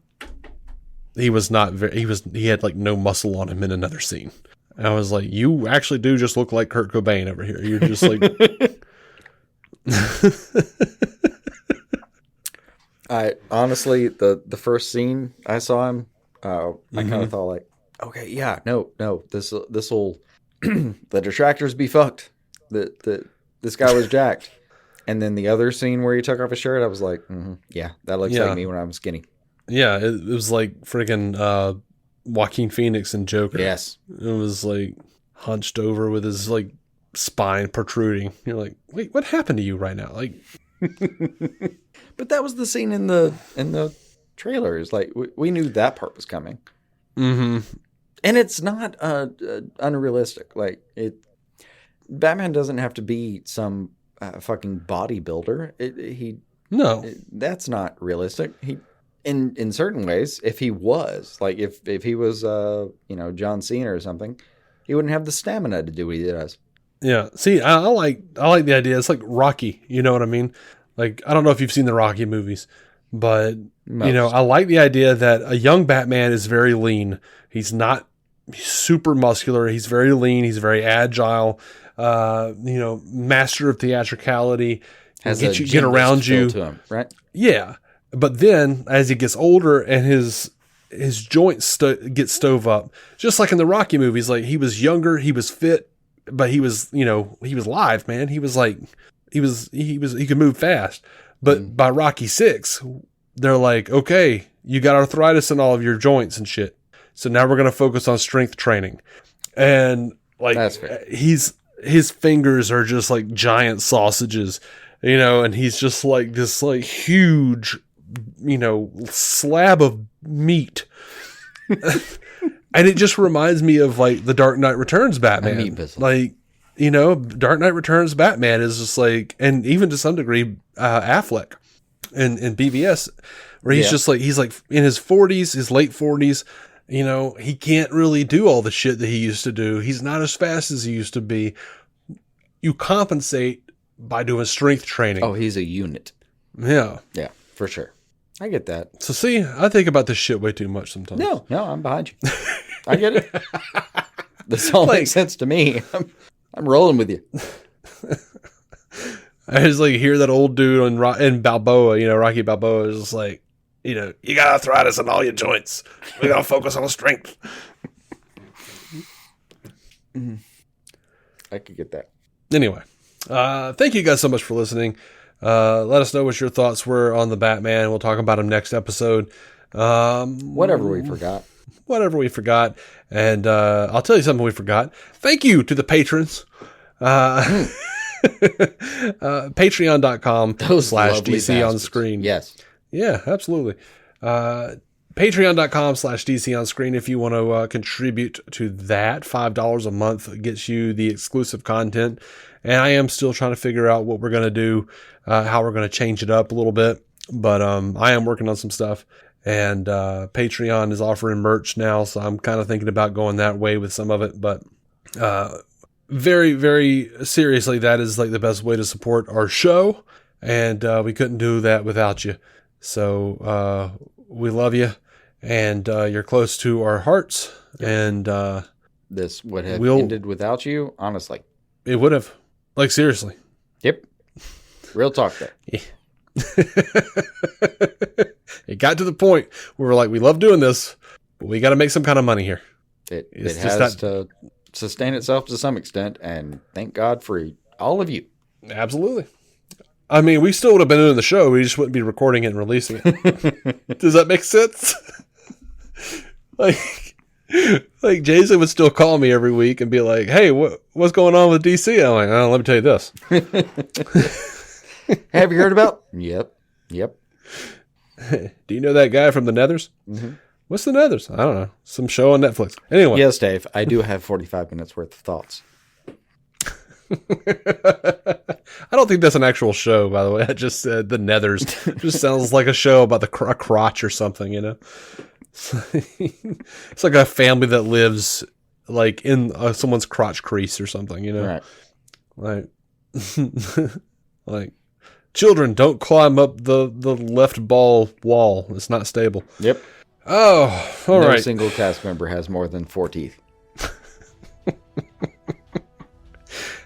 he was not he had like no muscle on him in another scene. And I was like, you actually do just look like Kurt Cobain over here. You're just like, I honestly, the first scene I saw him, I kind of thought like, okay, yeah, no, this will the detractors be fucked. This guy was jacked. And then the other scene where he took off his shirt, I was like, yeah, that looks like me when I'm skinny. Yeah, it was like freaking Joaquin Phoenix and Joker. Yes. It was like hunched over with his like spine protruding. You're like, wait, what happened to you right now? Like, but that was the scene in the trailers. Like we knew that part was coming. Mm-hmm. And it's not unrealistic. Like Batman doesn't have to be some fucking bodybuilder. That's not realistic. In certain ways, if he was like if he was John Cena or something, he wouldn't have the stamina to do what he does. Yeah. See, I like the idea. It's like Rocky. You know what I mean? Like, I don't know if you've seen the Rocky movies, but I like the idea that a young Batman is very lean. He's not super muscular. He's very lean. He's very agile. Master of theatricality. Has get around you to him, right? Yeah. But then as he gets older and his joints get stove up, just like in the Rocky movies, like he was younger, he was fit, but he was live, man. He was like, he could move fast. But by Rocky 6, they're like, okay, you got arthritis in all of your joints and shit. So now we're going to focus on strength training. And like, his fingers are just like giant sausages, and he's just like this like huge, slab of meat. And it just reminds me of like the Dark Knight Returns Batman. Like, Dark Knight Returns Batman is just like, and even to some degree, Affleck in BVS, where he's just like, he's like in his 40s, his late 40s, he can't really do all the shit that he used to do. He's not as fast as he used to be. You compensate by doing strength training. Oh, he's a unit. Yeah. Yeah, for sure. I get that. So see, I think about this shit way too much sometimes. No, I'm behind you. I get it. This all makes sense to me. I'm rolling with you. I just like hear that old dude in Balboa, Rocky Balboa is just like, you got arthritis in all your joints. We got to focus on strength. I could get that. Anyway, thank you guys so much for listening. Let us know what your thoughts were on the Batman. We'll talk about him next episode. Whatever we forgot. And I'll tell you something we forgot. Thank you to the patrons. Patreon.com/DC on screen. Yes. Yeah, absolutely. Patreon.com/DC on screen if you want to contribute to that. $5 a month gets you the exclusive content. And I am still trying to figure out what we're going to do, how we're going to change it up a little bit. But I am working on some stuff. And Patreon is offering merch now, so I'm kind of thinking about going that way with some of it. But very, very seriously, that is like the best way to support our show. And we couldn't do that without you. So we love you. And you're close to our hearts. And this would have ended without you, honestly. It would have. Like, seriously. Yep. Real talk there. Yeah. It got to the point where we're like, we love doing this, but we got to make some kind of money here. It has to sustain itself to some extent, and thank God for all of you. Absolutely. I mean, we still would have been doing the show. We just wouldn't be recording it and releasing it. Does that make sense? Like Jason would still call me every week and be like, hey, what's going on with DC? I'm like, oh, let me tell you this. Have you heard about? Yep. Do you know that guy from the Nethers? Mm-hmm. What's the Nethers? I don't know. Some show on Netflix. Anyway. Yes, Dave. I do have 45 minutes worth of thoughts. I don't think that's an actual show, by the way. I just said the Nethers. It just sounds like a show about the crotch or something, you know? It's like a family that lives like in someone's crotch crease or something, you know? Right. Like children, don't climb up the left ball wall. It's not stable. Yep. Oh, all right. No single cast member has more than 4 teeth.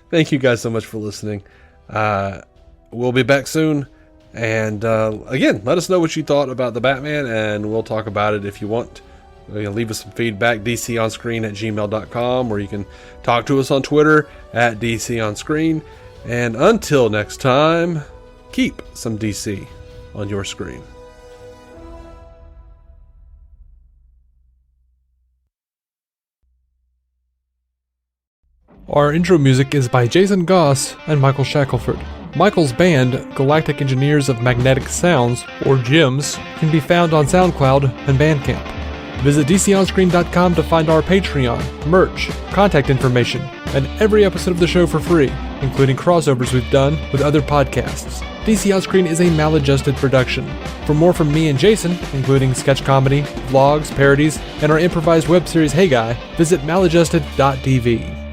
Thank you guys so much for listening. We'll be back soon. And again, let us know what you thought about the Batman, and we'll talk about it if you want. You can leave us some feedback, dconscreen@gmail.com, or you can talk to us on Twitter @DCOnScreen. And until next time, keep some DC on your screen. Our intro music is by Jason Goss and Michael Shackelford. Michael's band, Galactic Engineers of Magnetic Sounds, or GEMS, can be found on SoundCloud and Bandcamp. Visit DCOnScreen.com to find our Patreon, merch, contact information, and every episode of the show for free, including crossovers we've done with other podcasts. DC On Screen is a maladjusted production. For more from me and Jason, including sketch comedy, vlogs, parodies, and our improvised web series Hey Guy, visit maladjusted.tv.